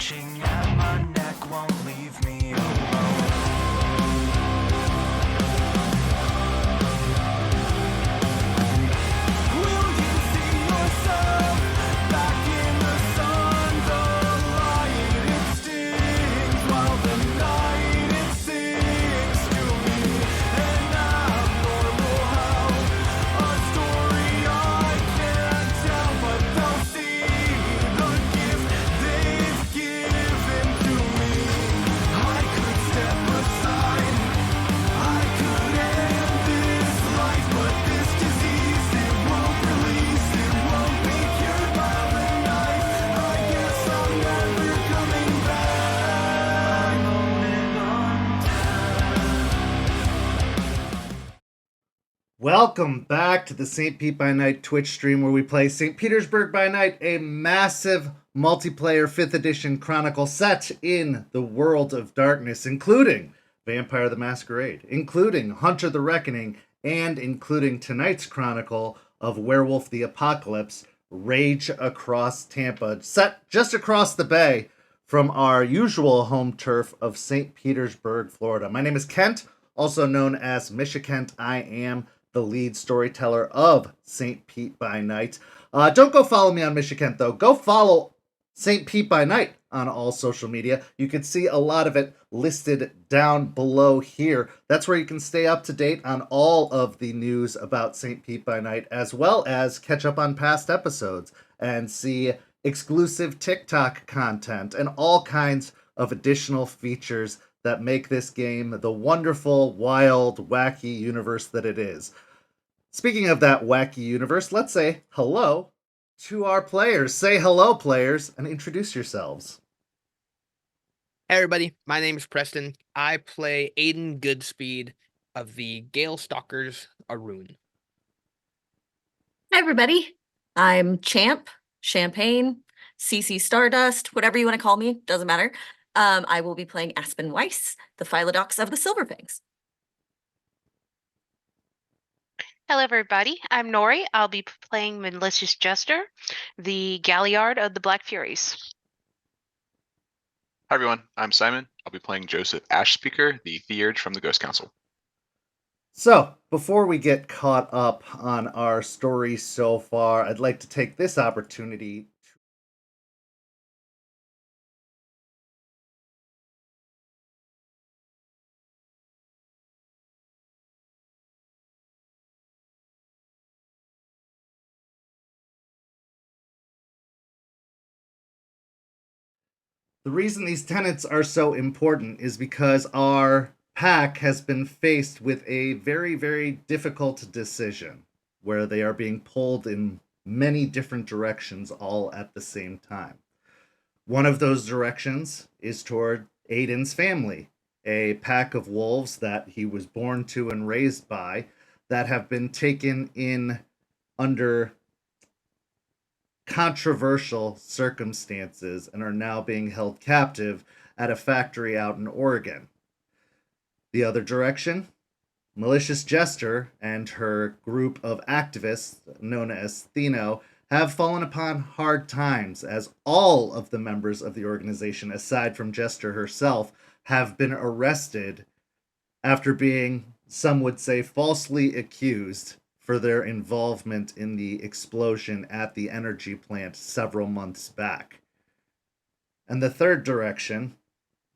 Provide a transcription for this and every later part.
clutching at my neck won't leave me alone. Will you see yourself back in the sun? The light it stings while the night it sings to me. An abnormal hell, a story I can't tell, but they'll see the gift they've given to me. I could step aside, I could end this life, but this disease, it won't release, it won't be cured by the night. I guess I'm never coming back. Moment on Welcome back to the St. Pete by Night Twitch stream where we play St. Petersburg by Night, a massive multiplayer 5th edition chronicle set in the world of darkness, including Vampire the Masquerade, including Hunter the Reckoning, and including tonight's chronicle of Werewolf the Apocalypse, Rage Across Tampa, set just across the bay from our usual home turf of St. Petersburg, Florida. My name is Kent, also known as Misha Kent. I am the lead storyteller of St. Pete by Night. Don't go follow me on Misha Kent, though. Go follow St. Pete by Night on all social media. You can see a lot of it listed down below here. That's where you can stay up to date on all of the news about St. Pete by Night, as well as catch up on past episodes and see exclusive TikTok content and all kinds of additional features that make this game the wonderful, wild, wacky universe that it is. Speaking of that wacky universe, let's say hello to our players. Say hello, players, and introduce yourselves. Hey everybody, my name is Preston. I play Aiden Goodspeed of the Gale Stalkers Arun. Hi, everybody. I'm Champ, Champagne, CC Stardust, whatever you want to call me, doesn't matter. I will be playing Aspen Weiss, the Philodox of the Silverfangs. Hello, everybody. I'm Nori. I'll be playing Malicious Jester, the Galliard of the Black Furies. Hi everyone, I'm Simon. I'll be playing Joseph Ashspeaker, the Theurge from the Ghost Council. So, before we get caught up on our story so far, I'd like to take this opportunity. The reason these tenets are so important is because our pack has been faced with a very, very difficult decision where they are being pulled in many different directions all at the same time. One of those directions is toward Aiden's family, a pack of wolves that he was born to and raised by that have been taken in under controversial circumstances and are now being held captive at a factory out in Oregon. The other direction, Malicious Jester and her group of activists known as Theno have fallen upon hard times as all of the members of the organization, aside from Jester herself, have been arrested after being, some would say, falsely accused for their involvement in the explosion at the energy plant several months back. And the third direction,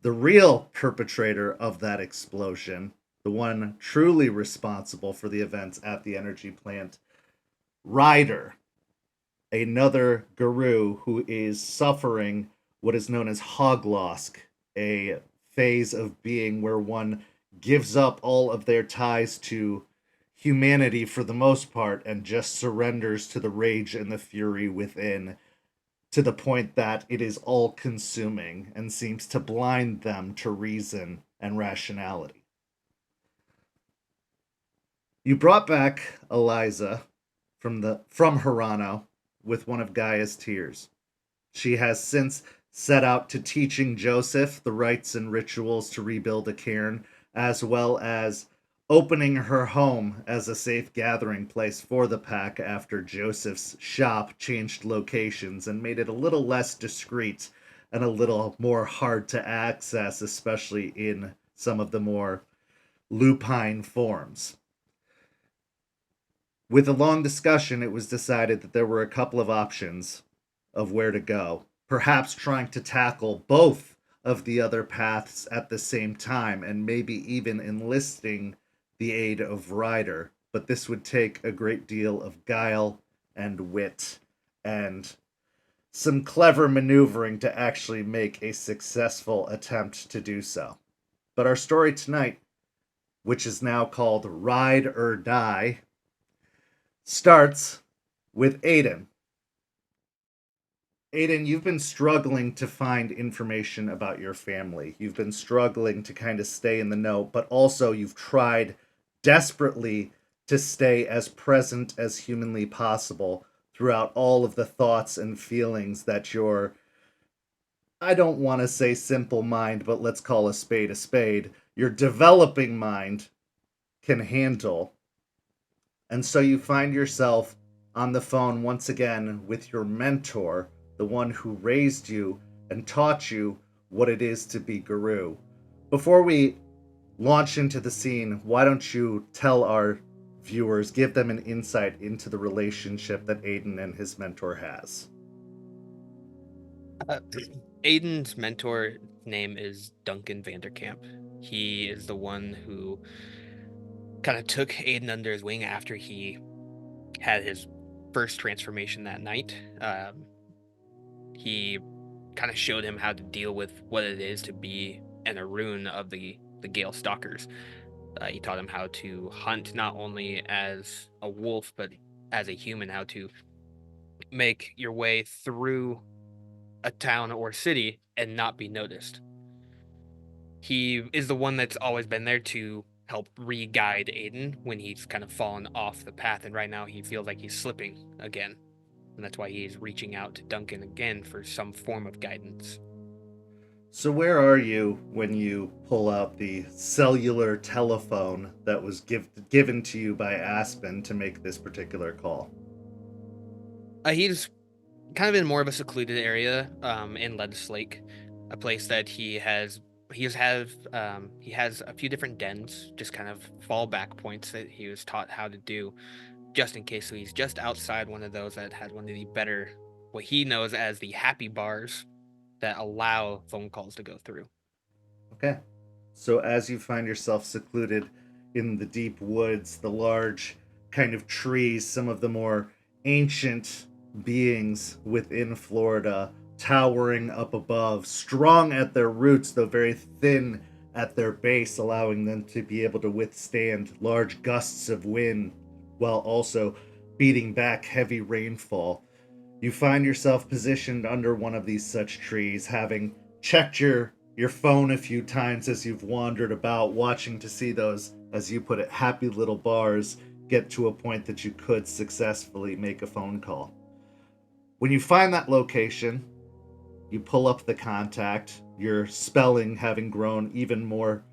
the real perpetrator of that explosion, the one truly responsible for the events at the energy plant, Ryder, another guru who is suffering what is known as hoglosk, a phase of being where one gives up all of their ties to humanity for the most part and just surrenders to the rage and the fury within, to the point that it is all consuming and seems to blind them to reason and rationality. You brought back Eliza from Hirano with one of Gaia's tears. She has since set out to teaching Joseph the rites and rituals to rebuild a cairn, as well as opening her home as a safe gathering place for the pack after Joseph's shop changed locations and made it a little less discreet and a little more hard to access, especially in some of the more lupine forms. With a long discussion, it was decided that there were a couple of options of where to go, perhaps trying to tackle both of the other paths at the same time, and maybe even enlisting the aid of Ryder. But this would take a great deal of guile and wit and some clever maneuvering to actually make a successful attempt to do so. But our story tonight, which is now called Ride or Die, starts with Aiden. Aiden, you've been struggling to find information about your family. You've been struggling to kind of stay in the know, but also you've tried desperately to stay as present as humanly possible throughout all of the thoughts and feelings that your, I don't want to say simple mind, but let's call a spade, your developing mind can handle. And so you find yourself on the phone once again with your mentor, the one who raised you and taught you what it is to be Guru. Before we launch into the scene, why don't you tell our viewers, give them an insight into the relationship that Aiden and his mentor has. Aiden's mentor name is Duncan Vanderkamp. He is the one who kind of took Aiden under his wing after he had his first transformation that night. He kind of showed him how to deal with what it is to be an Arun of the Gale Stalkers. He taught him how to hunt not only as a wolf, but as a human, how to make your way through a town or city and not be noticed. He is the one that's always been there to help re-guide Aiden when he's kind of fallen off the path, and right now he feels like he's slipping again. And that's why he's reaching out to Duncan again for some form of guidance. So where are you when you pull out the cellular telephone that was given to you by Aspen to make this particular call? He's kind of in more of a secluded area in Lettuce Lake, a place that he has a few different dens, just kind of fallback points that he was taught how to do just in case. So he's just outside one of those that had one of the better, what he knows as the happy bars that allow phone calls to go through. Okay. So as you find yourself secluded in the deep woods, the large kind of trees, some of the more ancient beings within Florida towering up above, strong at their roots, though very thin at their base, allowing them to be able to withstand large gusts of wind while also beating back heavy rainfall. You find yourself positioned under one of these such trees, having checked your phone a few times as you've wandered about, watching to see those, as you put it, happy little bars get to a point that you could successfully make a phone call. When you find that location, you pull up the contact, your spelling having grown even more,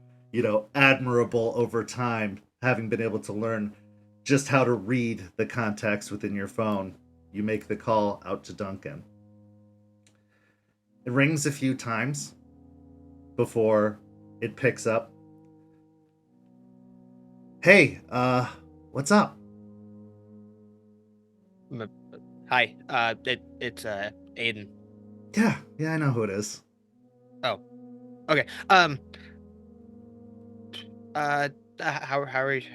admirable over time, having been able to learn just how to read the contacts within your phone. You make the call out to Duncan. It rings a few times before it picks up. Hey, what's up? Hi, it's Aiden. Yeah, I know who it is. Oh, okay. How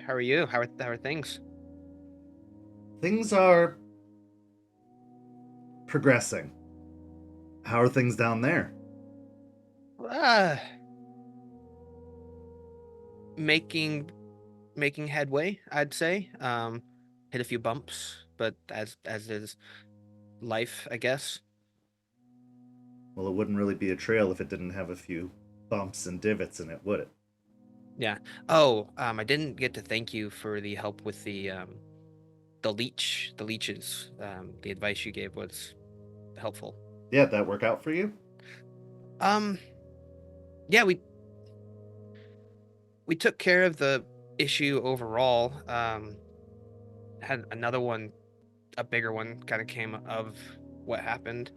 are you? How are things? Things are progressing. How are things down there? Making headway, I'd say. Hit a few bumps, but as is life, I guess. Well, it wouldn't really be a trail if it didn't have a few bumps and divots in it, would it? Yeah. Oh, I didn't get to thank you for the help with the leeches. The advice you gave was helpful. Yeah, that work out for you? Yeah, we took care of the issue overall. Had another one, a bigger one, kind of came of what happened.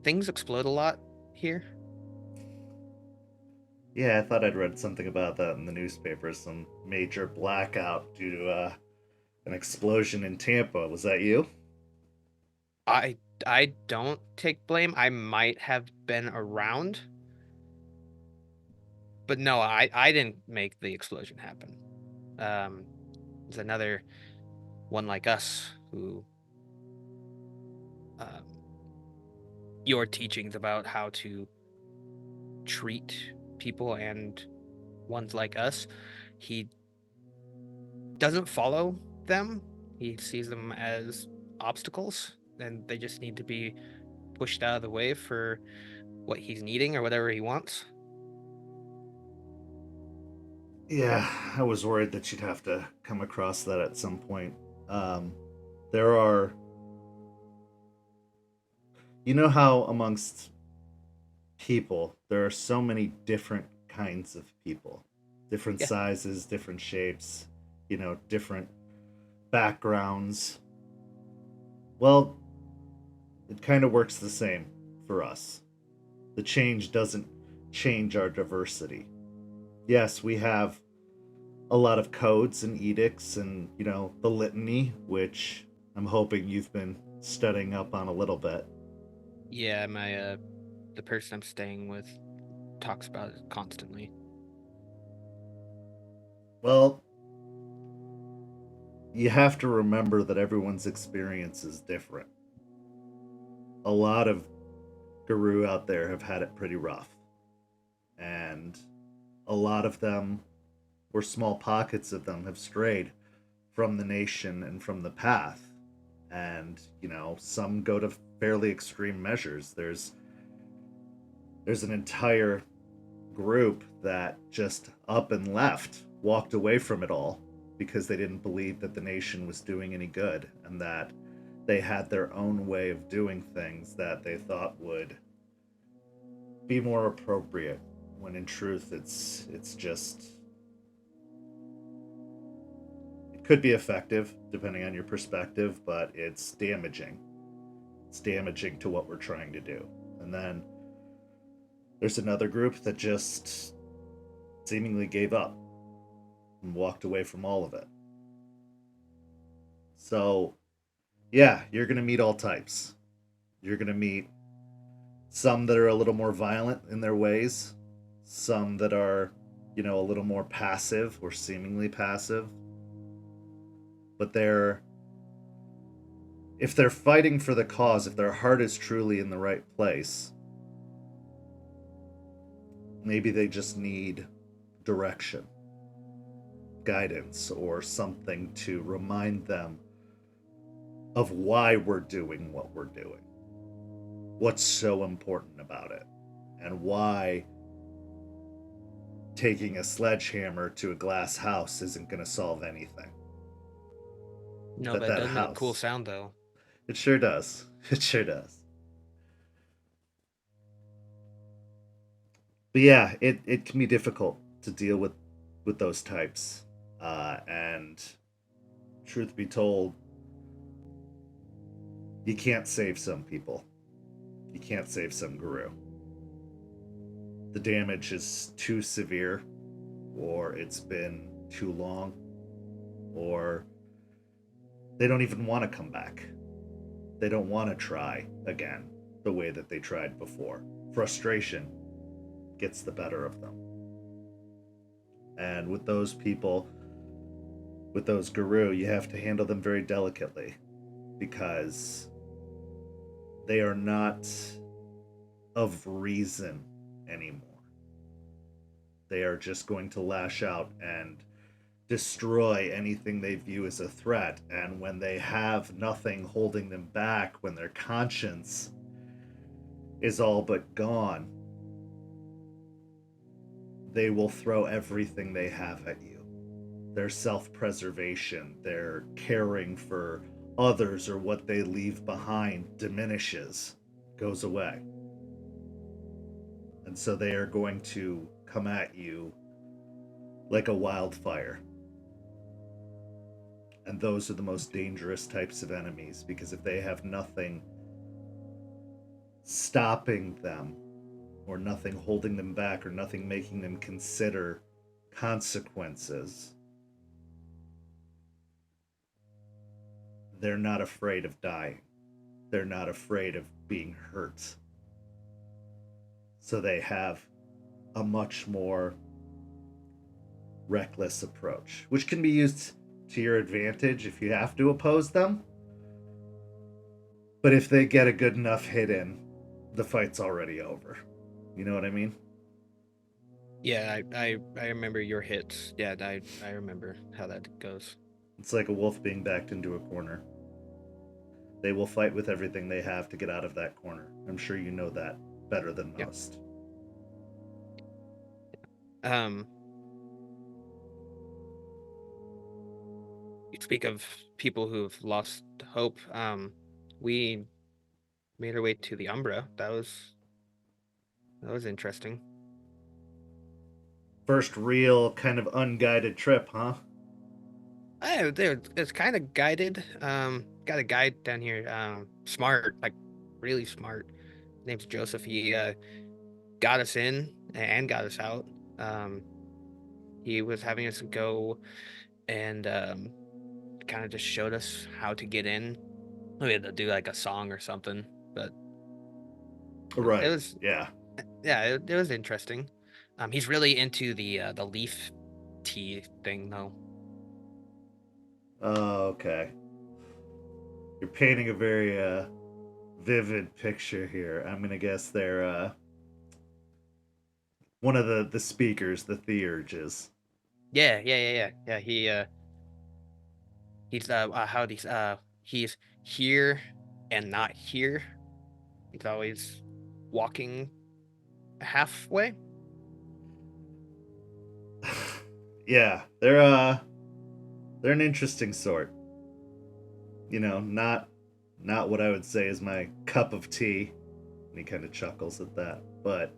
things explode a lot here? Yeah, I thought I'd read something about that in the newspaper. Some major blackout due to an explosion in Tampa. Was that you? I I don't take blame. I might have been around, but no, I didn't make the explosion happen. There's another one like us who um, your teachings about how to treat people and ones like us, he doesn't follow them. He sees them as obstacles, and they just need to be pushed out of the way for what he's needing or whatever he wants. Yeah, I was worried that you'd have to come across that at some point. Um, there are. You know how amongst people, there are so many different kinds of people, different Yeah. sizes, different shapes, different backgrounds. Well, it kind of works the same for us. The change doesn't change our diversity. Yes, we have a lot of codes and edicts and, the litany, which I'm hoping you've been studying up on a little bit. Yeah, the person I'm staying with talks about it constantly. Well, you have to remember that everyone's experience is different. A lot of guru out there have had it pretty rough. And a lot of them, or small pockets of them, have strayed from the nation and from the path. And, some go to fairly extreme measures. There's an entire group that just up and left, walked away from it all because they didn't believe that the nation was doing any good and that they had their own way of doing things that they thought would be more appropriate, when in truth it's just, it could be effective depending on your perspective, but it's damaging. It's damaging to what we're trying to do. And then there's another group that just seemingly gave up and walked away from all of it. So, yeah, you're going to meet all types. You're going to meet some that are a little more violent in their ways, some that are, a little more passive or seemingly passive. But if they're fighting for the cause, if their heart is truly in the right place, maybe they just need direction, guidance, or something to remind them of why we're doing what we're doing, what's so important about it, and why taking a sledgehammer to a glass house isn't going to solve anything. No, But but it that does make a cool house- sound though. It sure does. It sure does. But yeah, it can be difficult to deal with those types. And truth be told, you can't save some people. You can't save some guru. The damage is too severe, or it's been too long, or they don't even want to come back. They don't want to try again the way that they tried before. Frustration gets the better of them. And with those people, with those guru, you have to handle them very delicately, because they are not of reason anymore. They are just going to lash out and destroy anything they view as a threat. And when they have nothing holding them back, when their conscience is all but gone, they will throw everything they have at you. Their self-preservation, their caring for others or what they leave behind diminishes, goes away. And so they are going to come at you like a wildfire. And those are the most dangerous types of enemies, because if they have nothing stopping them, or nothing holding them back, or nothing making them consider consequences, they're not afraid of dying. They're not afraid of being hurt. So they have a much more reckless approach, which can be used to your advantage if you have to oppose them. But if they get a good enough hit in, the fight's already over. You know what I mean? Yeah, I remember your hits. Yeah, I remember how that goes. It's like a wolf being backed into a corner. They will fight with everything they have to get out of that corner. I'm sure you know that better than Yep. most. You speak of people who've lost hope. We made our way to the Umbra. That was interesting. First real kind of unguided trip, huh? It's kind of guided. Got a guide down here. Smart, like really smart. Name's Joseph. He got us in and got us out. He was having us go and kind of just showed us how to get in. We had to do like a song or something, but Right. it was Yeah. it was interesting. He's really into the leaf tea thing though. Oh, okay. You're painting a very vivid picture here. I'm gonna guess they're one of the speakers, the theurges. Yeah. He's how these he's here and not here. He's always walking halfway. Yeah, they're an interesting sort. You know, not what I would say is my cup of tea. And he kind of chuckles at that, but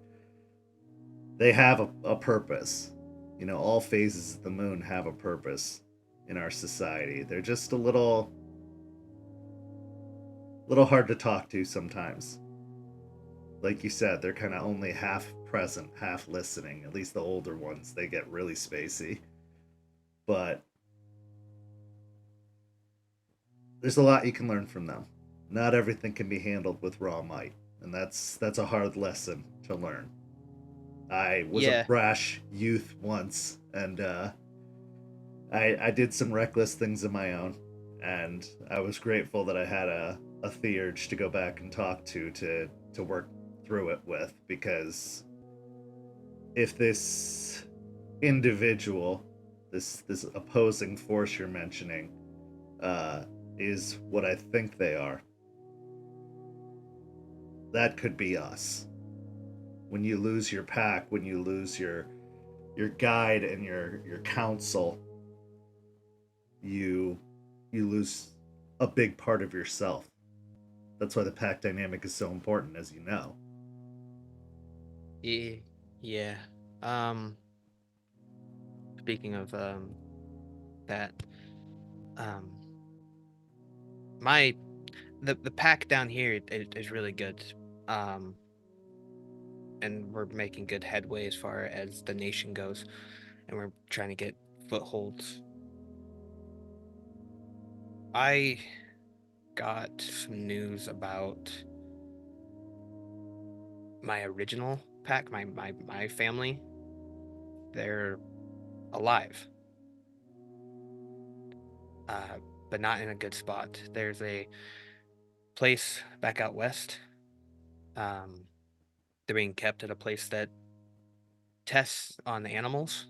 they have a purpose. You know, all phases of the moon have a purpose in our society. They're just a little hard to talk to sometimes. Like you said, they're kind of only half present, half listening. At least the older ones, they get really spacey. But there's a lot you can learn from them. Not everything can be handled with raw might, and that's a hard lesson to learn. I was a Yeah. brash youth once, and I did some reckless things of my own, and I was grateful that I had a theurge to go back and talk to work through it with, because if this individual, this opposing force you're mentioning, is what I think they are, that could be us. When you lose your pack, when you lose your guide and your counsel, you lose a big part of yourself. That's why the pack dynamic is so important, as you know. Yeah. Speaking of that, um, the pack down here is really good. And we're making good headway as far as the nation goes, and we're trying to get footholds. I got some news about my original pack, my family. They're alive, but not in a good spot. There's a place back out west. They're being kept at a place that tests on the animals.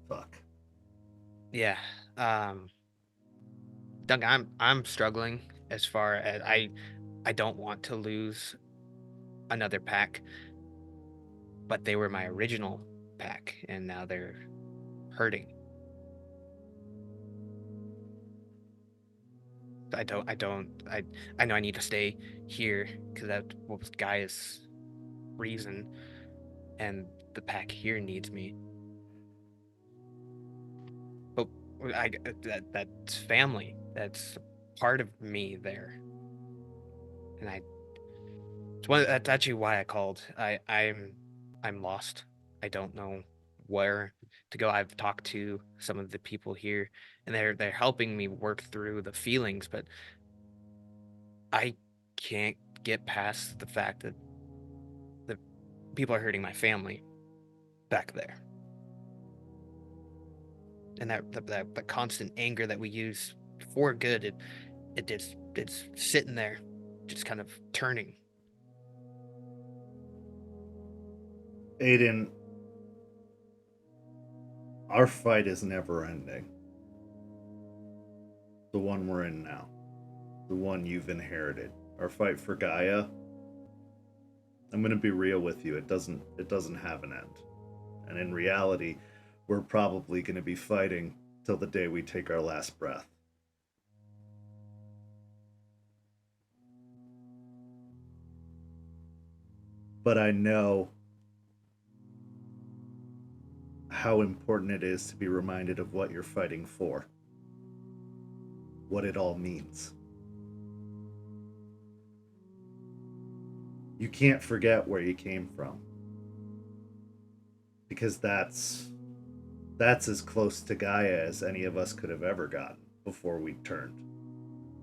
Fuck. Yeah. Doug, I'm struggling as far as I don't want to lose another pack, but they were my original pack and now they're hurting. I know I need to stay here because that guy is reason and the pack here needs me. But that's family. That's part of me there. And That's actually why I called. I'm lost. I don't know where to go. I've talked to some of the people here, and they're helping me work through the feelings, but I can't get past the fact that the people are hurting my family back there, and that constant anger that we use for good. It's sitting there, just kind of turning. Aiden, our fight is never ending. The one we're in now. The one you've inherited. Our fight for Gaia. I'm gonna be real with you, it doesn't have an end. And in reality, we're probably gonna be fighting till the day we take our last breath. But I know how important it is to be reminded of what you're fighting for, what it all means. You can't forget where you came from, because that's as close to Gaia as any of us could have ever gotten before we turned.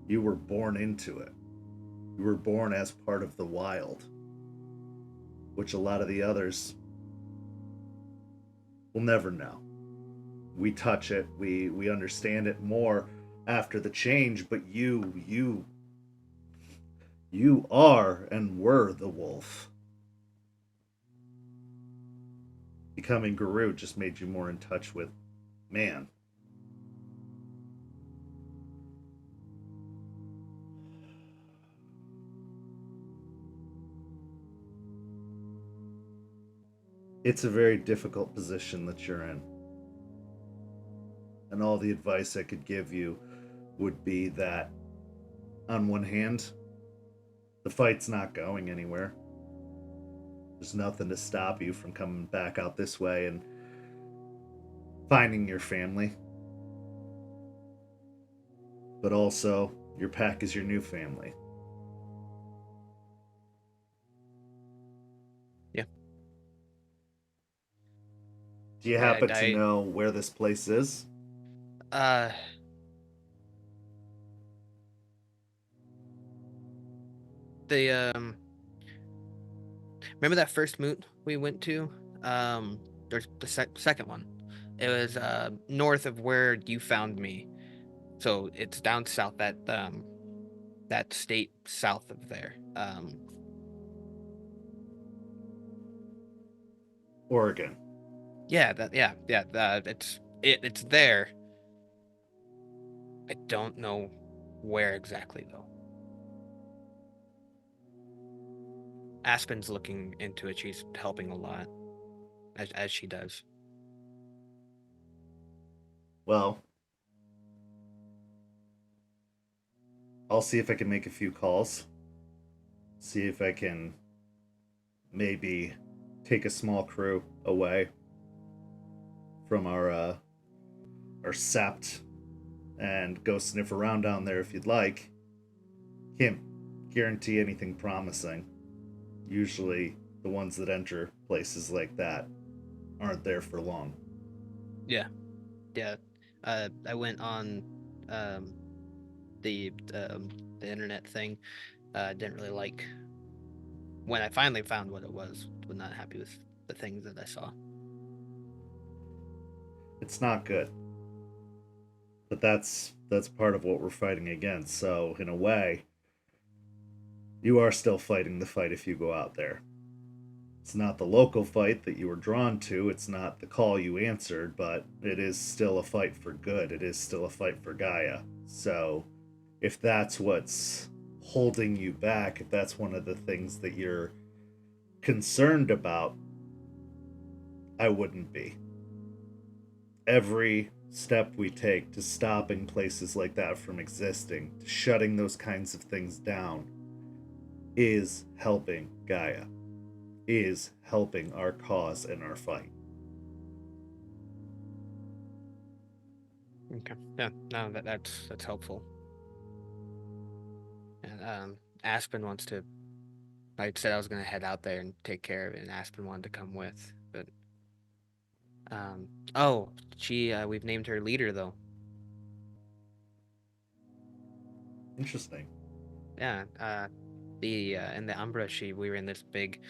You were born into it. You were born as part of the wild, which a lot of the others will never know. We touch it, we understand it more after the change, but you are and were the wolf. Becoming Guru just made you more in touch with man. It's a very difficult position that you're in. And all the advice I could give you would be that, on one hand, the fight's not going anywhere. There's nothing to stop you from coming back out this way and finding your family. But also, your pack is your new family. Yeah. Do you happen to know where this place is? Remember that first moot we went to? There's the second one. It was north of where you found me, so it's down south. That state south of there. Oregon. Yeah, it's there. I don't know where exactly though. Aspen's looking into it. She's helping a lot, as she does. Well, I'll see if I can make a few calls. See if I can maybe take a small crew away from our sept and go sniff around down there if you'd like. Can't guarantee anything promising. Usually the ones that enter places like that aren't there for long. Yeah. I went on the internet thing. Didn't really like when I finally found what it was not happy with the things that I saw. It's not good. But that's part of what we're fighting against. So in a way, you are still fighting the fight if you go out there. It's not the local fight that you were drawn to, it's not the call you answered, but it is still a fight for good. It is still a fight for Gaia. So if that's what's holding you back, if that's one of the things that you're concerned about, I wouldn't be. Every step we take to stopping places like that from existing, to shutting those kinds of things down, is helping Gaia, is helping our cause and our fight. Okay. Yeah. No, that's helpful. And Aspen wants to I said I was gonna head out there and take care of it, and Aspen wanted to come with, but oh, we've named her leader though. Interesting. Yeah, in the Umbra, we were in this big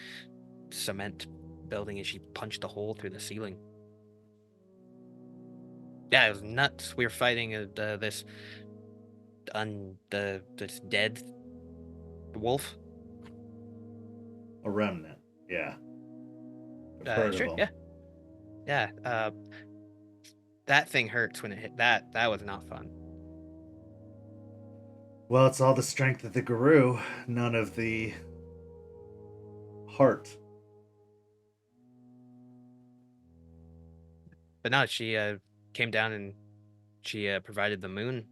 cement building, and she punched a hole through the ceiling. Yeah, it was nuts. We were fighting this dead wolf. A remnant. Yeah. I've heard Sure, of yeah, them. yeah. That thing hurts when it hit. That was not fun. Well, it's all the strength of the Guru, none of the heart. But no, she came down and she provided the moon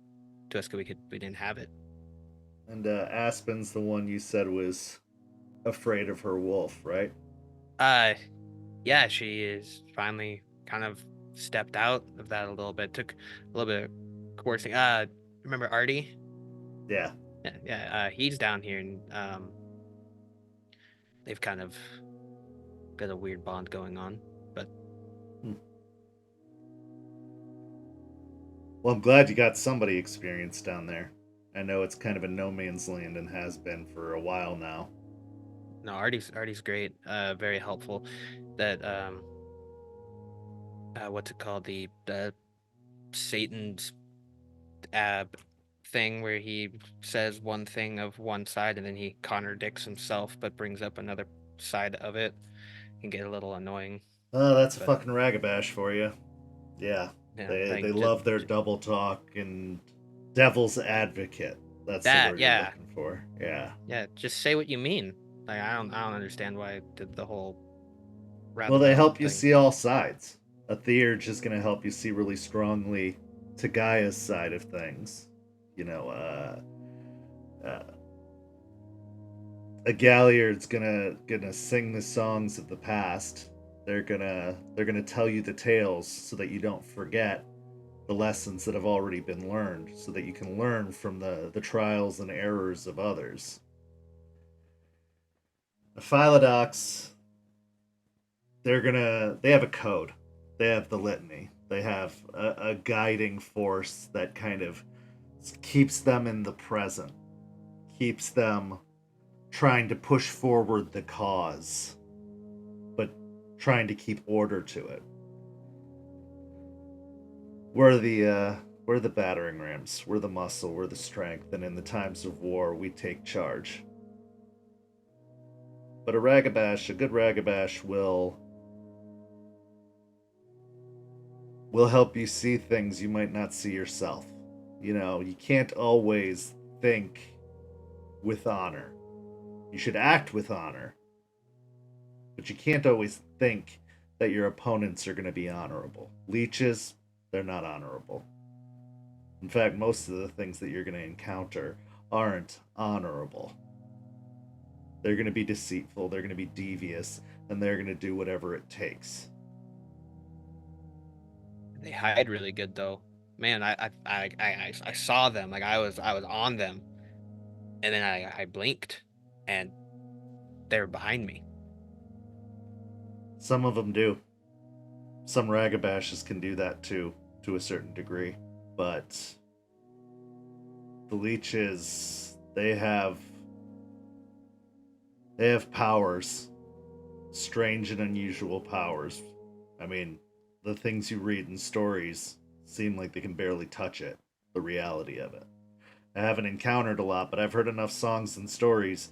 to us because we didn't have it. And Aspen's the one you said was afraid of her wolf, right? Yeah, she is finally kind of stepped out of that a little bit. Took a little bit of coercing. Remember Artie? Yeah. Yeah. He's down here, and they've kind of got a weird bond going on. But Well, I'm glad you got somebody experienced down there. I know it's kind of a no man's land and has been for a while now. no, Artie's great. Very helpful. That what's it called? The Satan's thing where he says one thing of one side and then he contradicts himself but brings up another side of it. Can get a little annoying. Oh, that's a But- fucking ragabash for you. Yeah. Yeah, They love their double talk and devil's advocate. That's the That, word yeah. you're looking for. Yeah. Yeah, just say what you mean. Like I don't understand why the whole Well, they help you thing. see all sides. A theurge is going to help you see really strongly to Gaia's side of things. You know, a Galliard's gonna sing the songs of the past. They're gonna tell you the tales so that you don't forget the lessons that have already been learned, so that you can learn from the trials and errors of others. The Philodox, they have a code. They have the litany. They have a guiding force that kind of keeps them in the present, keeps them trying to push forward the cause, but trying to keep order to it. We're the battering rams. We're the muscle. We're the strength. And in the times of war, we take charge. But a good ragabash will help you see things you might not see yourself. You know, you can't always think with honor. You should act with honor. But you can't always think that your opponents are going to be honorable. Leeches, they're not honorable. In fact, most of the things that you're going to encounter aren't honorable. They're going to be deceitful, they're going to be devious, and they're going to do whatever it takes. They hide really good though. Man, I saw them. Like I was on them, and then I blinked, and they were behind me. Some of them do. Some ragabashes can do that too, to a certain degree. But the leeches, they have powers. Strange and unusual powers. I mean, the things you read in stories seem like they can barely touch it, the reality of it. I haven't encountered a lot, but I've heard enough songs and stories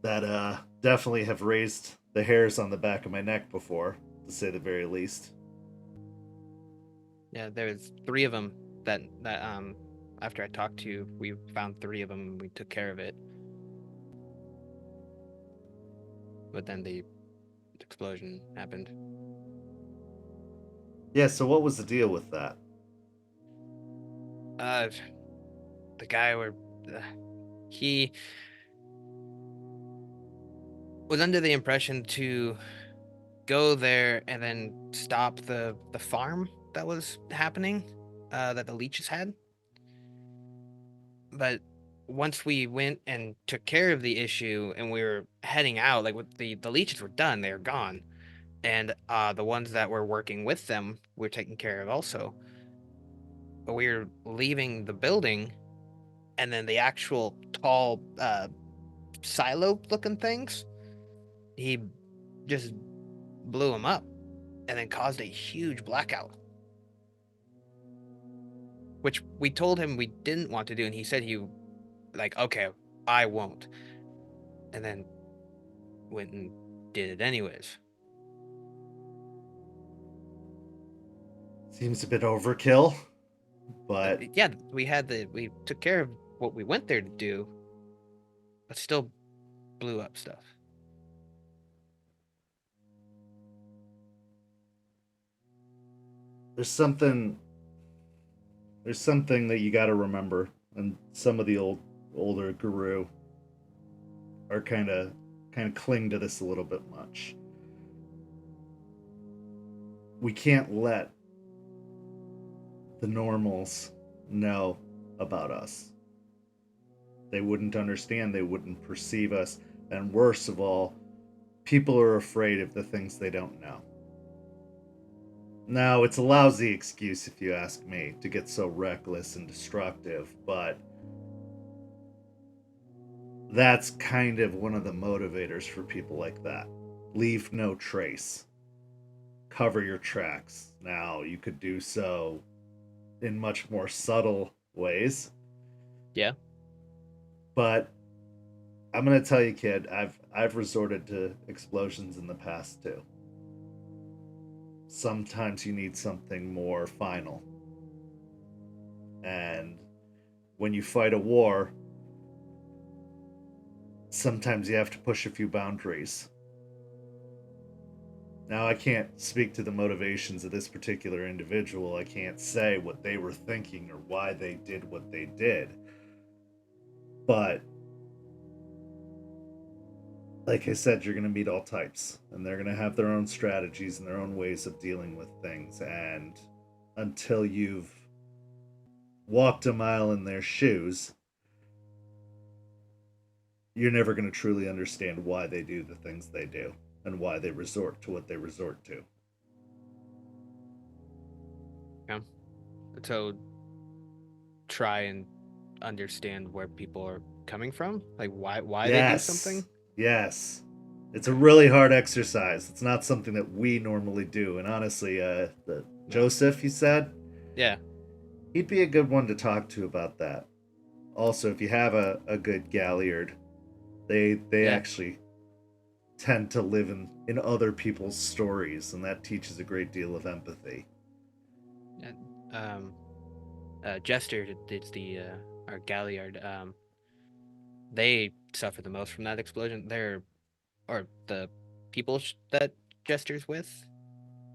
that definitely have raised the hairs on the back of my neck before, to say the very least. Yeah, there's 3 of them that after I talked to you, we found 3 of them and we took care of it. But then the explosion happened. Yeah, so what was the deal with that? The guy he was under the impression to go there and then stop the farm that was happening, that the leeches had. But once we went and took care of the issue and we were heading out, like with the leeches were done, they were gone. And the ones that were working with them were taken care of also. But we were leaving the building, and then the actual tall silo looking things, he just blew them up and then caused a huge blackout. Which we told him we didn't want to do, and he said he, like, okay, I won't. And then went and did it anyways. Seems a bit overkill, but Yeah, we took care of what we went there to do, but still blew up stuff. there's something that you got to remember, and some of the older guru are kind of cling to this a little bit much. We can't let the normals know about us. They wouldn't understand, they wouldn't perceive us, and worst of all, people are afraid of the things they don't know. Now, it's a lousy excuse, if you ask me, to get so reckless and destructive, but that's kind of one of the motivators for people like that. Leave no trace. Cover your tracks. Now, you could do so in much more subtle ways. Yeah. But I'm gonna tell you, kid, I've resorted to explosions in the past too. Sometimes you need something more final. And when you fight a war, sometimes you have to push a few boundaries. Now, I can't speak to the motivations of this particular individual. I can't say what they were thinking or why they did what they did. But, like I said, you're going to meet all types, and they're going to have their own strategies and their own ways of dealing with things. And until you've walked a mile in their shoes, you're never going to truly understand why they do the things they do and why they resort to what they resort to. Yeah. So try and understand where people are coming from, like why they do something. Yes. It's a really hard exercise. It's not something that we normally do. And honestly, Joseph, you said? Yeah. He'd be a good one to talk to about that. Also, if you have a good galliard, they Yeah. actually tend to live in other people's stories, and that teaches a great deal of empathy. Jester is the our Galliard. They suffer the most from that explosion. Or the people that Jester's with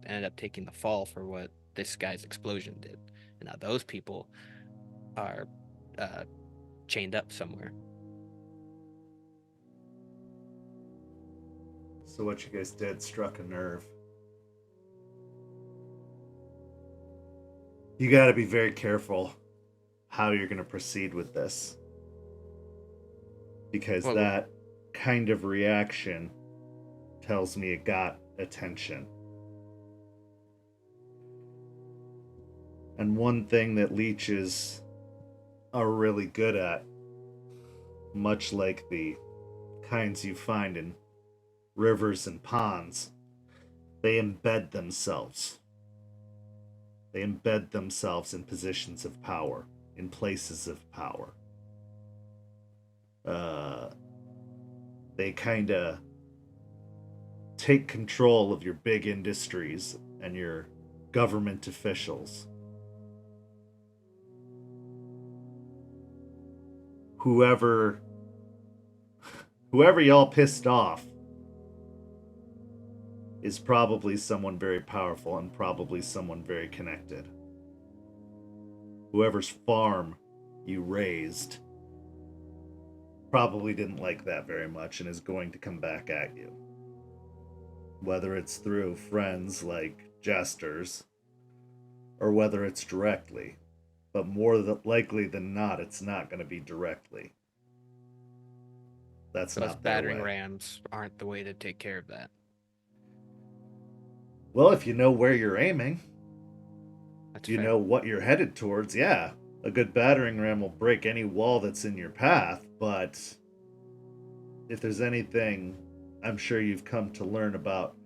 ended up taking the fall for what this guy's explosion did, and now those people are chained up somewhere. So what you guys did struck a nerve. You got to be very careful how you're going to proceed with this, because Well, that kind of reaction tells me it got attention. And one thing that leeches are really good at, much like the kinds you find in rivers and ponds, they embed themselves. They embed themselves in positions of power, in places of power. They kind of take control of your big industries and your government officials. Whoever y'all pissed off is probably someone very powerful and probably someone very connected. Whoever's farm you raised probably didn't like that very much and is going to come back at you. Whether it's through friends like jesters, or whether it's directly. But more likely than not, it's not going to be directly. That's Those not their battering way. rams aren't the way to take care of that. Well, if you know where you're aiming, That's you fair. know what you're headed towards, yeah. A good battering ram will break any wall that's in your path, but if there's anything I'm sure you've come to learn about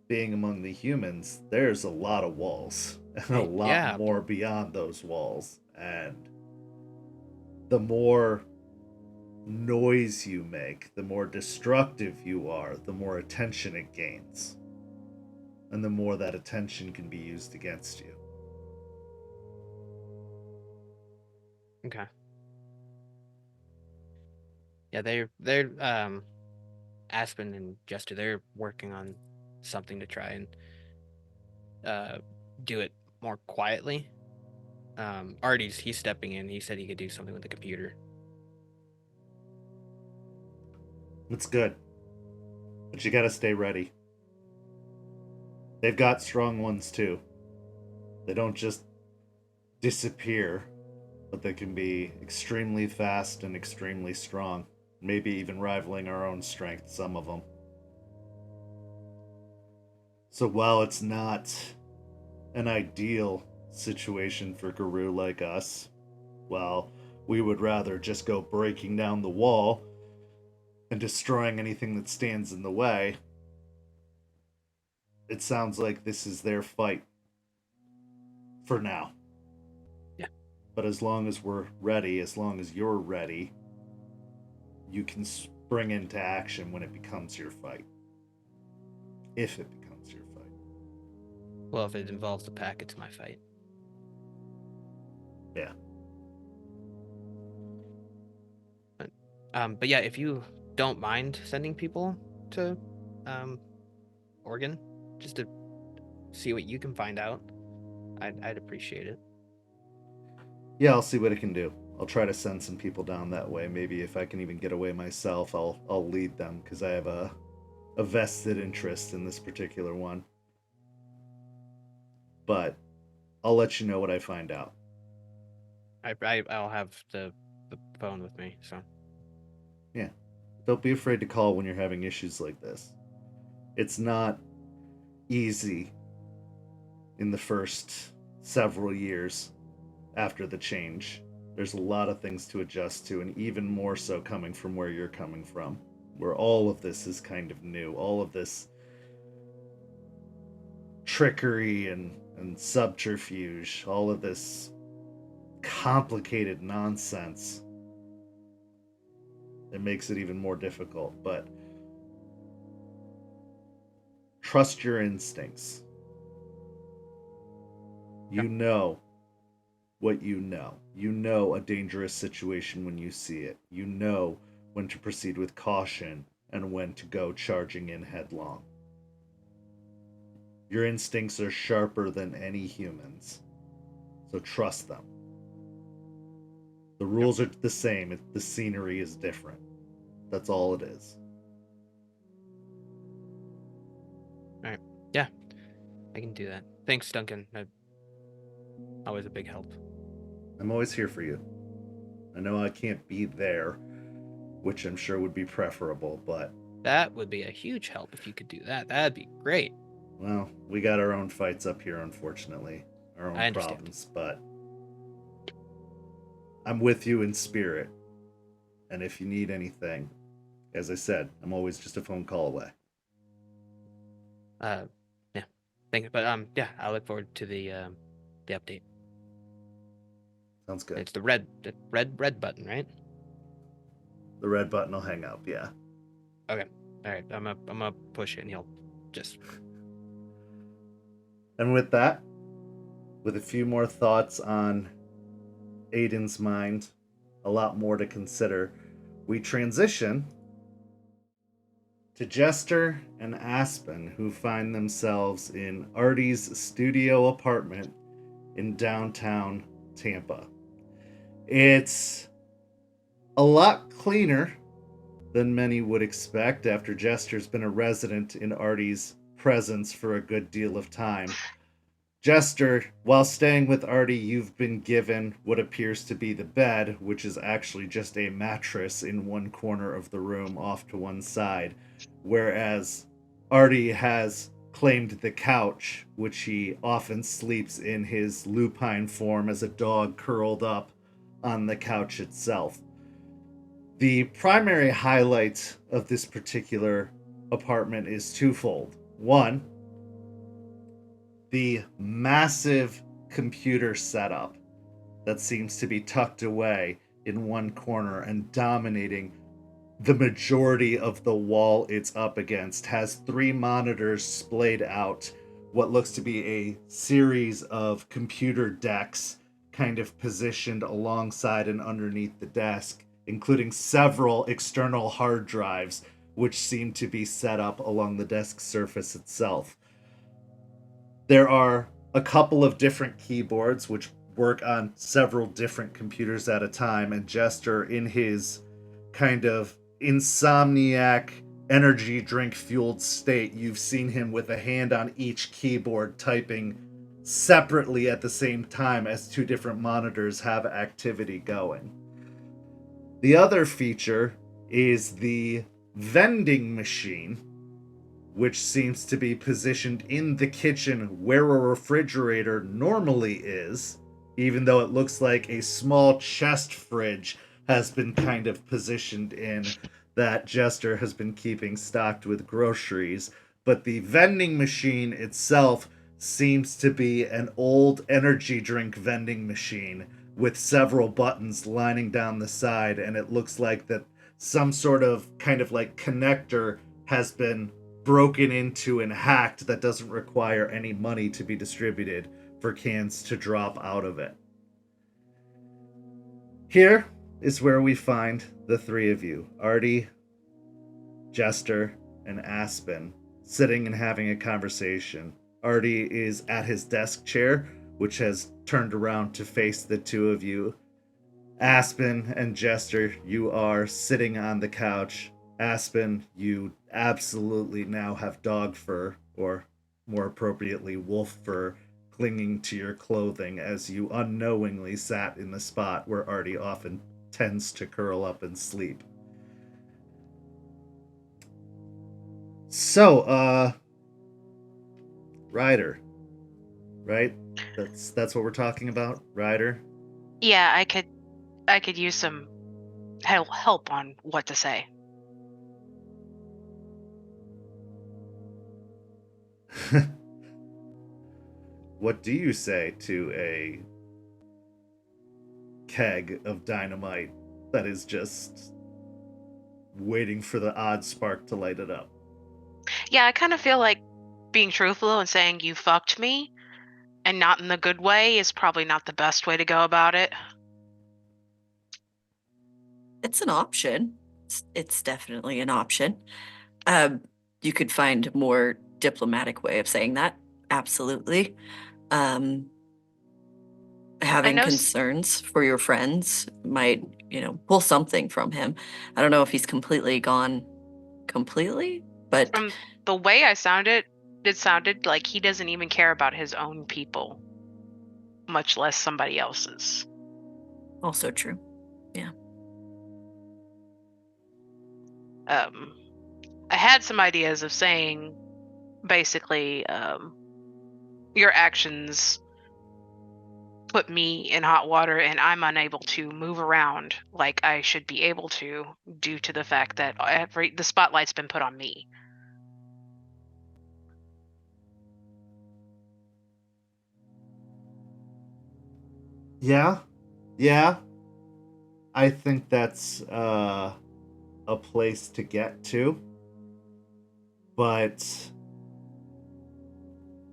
being among the humans, there's a lot of walls and a lot Yeah, more beyond those walls. And the more noise you make, the more destructive you are, the more attention it gains. And the more that attention can be used against you. okay. Yeah, they're Aspen and Jester, they're working on something to try and do it more quietly. Artie's he's stepping in. He said he could do something with the computer. It's good. But you gotta stay ready. They've got strong ones too. They don't just disappear, but they can be extremely fast and extremely strong. Maybe even rivaling our own strength, some of them. So while it's not an ideal situation for Guru like us, well, we would rather just go breaking down the wall and destroying anything that stands in the way. It sounds like this is their fight for now. Yeah. But as long as we're ready, as long as you're ready, you can spring into action when it becomes your fight. If it becomes your fight. Well, if it involves the pack, it's my fight. Yeah. But yeah, if you don't mind sending people to Oregon just to see what you can find out, I'd appreciate it. Yeah, I'll see what it can do. I'll try to send some people down that way. Maybe if I can even get away myself, I'll lead them because I have a vested interest in this particular one. But I'll let you know what I find out. I'll have the phone with me, so Yeah. Don't be afraid to call when you're having issues like this. It's not easy in the first several years after the change. There's a lot of things to adjust to, and even more so coming from where you're coming from, where all of this is kind of new. All of this trickery and subterfuge, all of this complicated nonsense. It makes it even more difficult, but trust your instincts. You know what you know. You know a dangerous situation when you see it. You know when to proceed with caution and when to go charging in headlong. Your instincts are sharper than any humans, so trust them. The rules are the same, the scenery is different. That's all it is. Alright. Yeah. I can do that. Thanks, Duncan. Always a big help. I'm always here for you. I know I can't be there, which I'm sure would be preferable, but That would be a huge help if you could do that. That'd be great. well, we got our own fights up here, unfortunately. Our I own understand. problems, but I'm with you in spirit. And if you need anything, as I said, I'm always just a phone call away. Yeah. Thank you. But yeah, I look forward to the update. Sounds good. It's the red button, right? The red button will hang up, yeah. Okay. All right. I'm gonna push it, and he'll just. And with that, with a few more thoughts on Aiden's mind, a lot more to consider, we transition to Jester and Aspen, who find themselves in Artie's studio apartment in downtown Tampa. It's a lot cleaner than many would expect after Jester's been a resident in Artie's presence for a good deal of time. Jester, while staying with Artie, you've been given what appears to be the bed, which is actually just a mattress in one corner of the room off to one side, whereas Artie has claimed the couch, which he often sleeps in his lupine form as a dog curled up on the couch itself. The primary highlight of this particular apartment is twofold. One, the massive computer setup that seems to be tucked away in one corner and dominating the majority of the wall it's up against has 3 monitors splayed out, what looks to be a series of computer decks kind of positioned alongside and underneath the desk, including several external hard drives which seem to be set up along the desk surface itself. There are a couple of different keyboards which work on several different computers at a time, and Jester, in his kind of insomniac, energy drink fueled state, you've seen him with a hand on each keyboard typing separately at the same time as 2 different monitors have activity going. The other feature is the vending machine, which seems to be positioned in the kitchen where a refrigerator normally is, even though it looks like a small chest fridge has been kind of positioned in that Jester has been keeping stocked with groceries. But the vending machine itself seems to be an old energy drink vending machine with several buttons lining down the side, and it looks like that some sort of kind of like connector has been broken into and hacked that doesn't require any money to be distributed for cans to drop out of it. Here is where we find the 3 of you, Artie, Jester, and Aspen, sitting and having a conversation. Artie is at his desk chair, which has turned around to face the 2 of you. Aspen and Jester, you are sitting on the couch. Aspen, you absolutely now have dog fur, or more appropriately, wolf fur, clinging to your clothing as you unknowingly sat in the spot where Artie often tends to curl up and sleep. So, Ryder, right? That's what we're talking about, Ryder? Yeah, I could use some help on what to say. What do you say to a keg of dynamite that is just waiting for the odd spark to light it up? Yeah, I kind of feel like being truthful and saying you fucked me and not in the good way is probably not the best way to go about it. It's an option. It's definitely an option. You could find a more diplomatic way of saying that. Absolutely. Having know concerns for your friends might, pull something from him. I don't know if he's completely gone completely, but From the way I sounded, it sounded like he doesn't even care about his own people, much less somebody else's. also true. Yeah. I had some ideas of saying basically your actions put me in hot water and I'm unable to move around like I should be able to due to the fact that the spotlight's been put on me. Yeah. I think that's a place to get to, but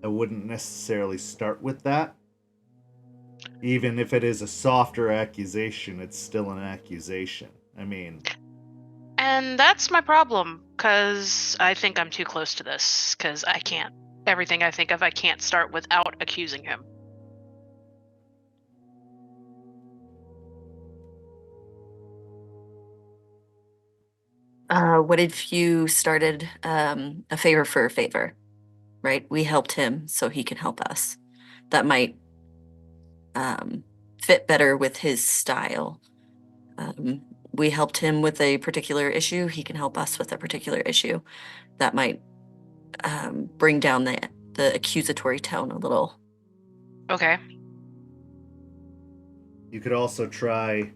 I wouldn't necessarily start with that. Even if it is a softer accusation, it's still an accusation. I mean... And that's my problem, because I think I'm too close to this, because I can't. Everything I think of, I can't start without accusing him. What if you started a favor for a favor, right? We helped him, so he can help us. that might fit better with his style. We helped him with a particular issue. He can help us with a particular issue that might bring down the accusatory tone a little. Okay. You could also try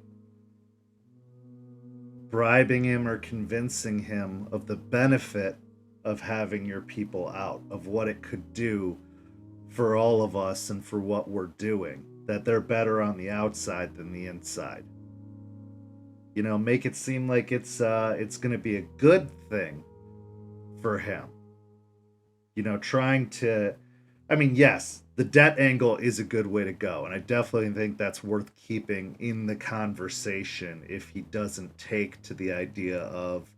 bribing him or convincing him of the benefit of having your people out, of what it could do for all of us and for what we're doing, that they're better on the outside than the inside. You know, make it seem like it's going to be a good thing for him. You know, trying to, I mean, yes, the debt angle is a good way to go, and I definitely think that's worth keeping in the conversation if he doesn't take to the idea of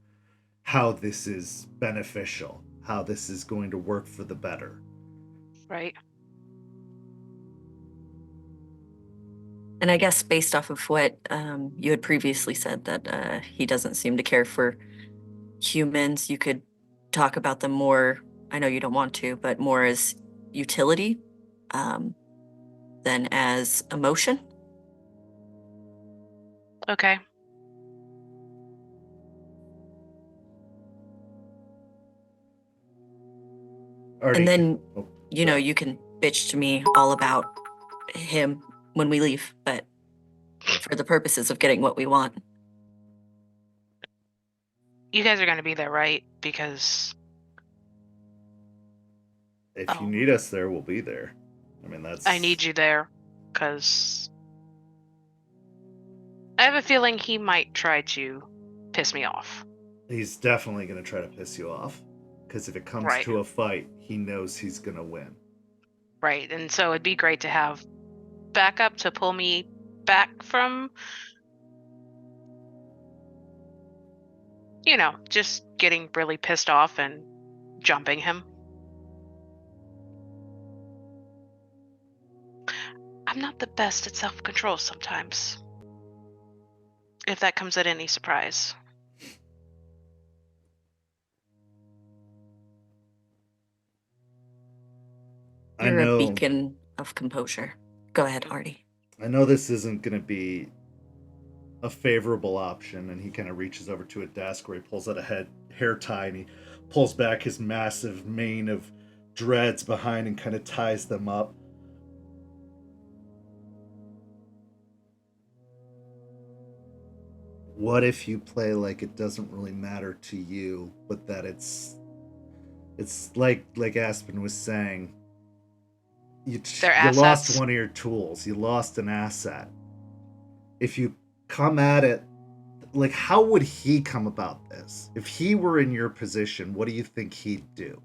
how this is beneficial, how this is going to work for the better. Right. And I guess based off of what you had previously said, that he doesn't seem to care for humans, you could talk about them more, I know you don't want to, but more as utility than as emotion. Okay. Already- And then, oh, you know, sorry. you can bitch to me all about him when we leave, but for the purposes of getting what we want. You guys are going to be there, right? Because If you need us there, we'll be there. I mean, that's... I need you there, because I have a feeling he might try to piss me off. He's definitely going to try to piss you off, because if it comes Right. to a fight, he knows he's going to win. Right, and so it'd be great to have backup to pull me back from, you know, just getting really pissed off and jumping him. I'm not the best at self-control sometimes. If that comes at any surprise. I You're a know, beacon of composure. Go ahead, Artie. I know this isn't going to be a favorable option, and he kind of reaches over to a desk where he pulls out a hair tie, and he pulls back his massive mane of dreads behind and kind of ties them up. What if you play like it doesn't really matter to you, but that it's like Aspen was saying, you assets. lost one of your tools, you lost an asset. If you come at it, like, how would he come about this? If he were in your position, what do you think he'd do?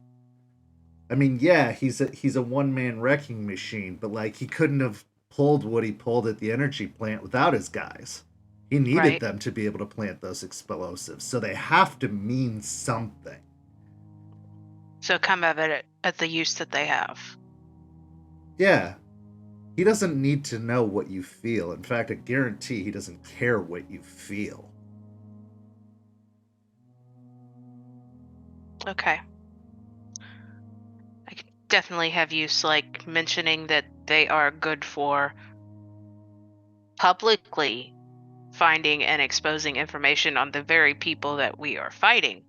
I mean, yeah, he's a one-man wrecking machine, but like, he couldn't have pulled what he pulled at the energy plant without his guys. He needed Right. them to be able to plant those explosives, so they have to mean something. So come at it at the use that they have. Yeah. He doesn't need to know what you feel. In fact, I guarantee he doesn't care what you feel. Okay. I could definitely have use, like, mentioning that they are good for publicly finding and exposing information on the very people that we are fighting,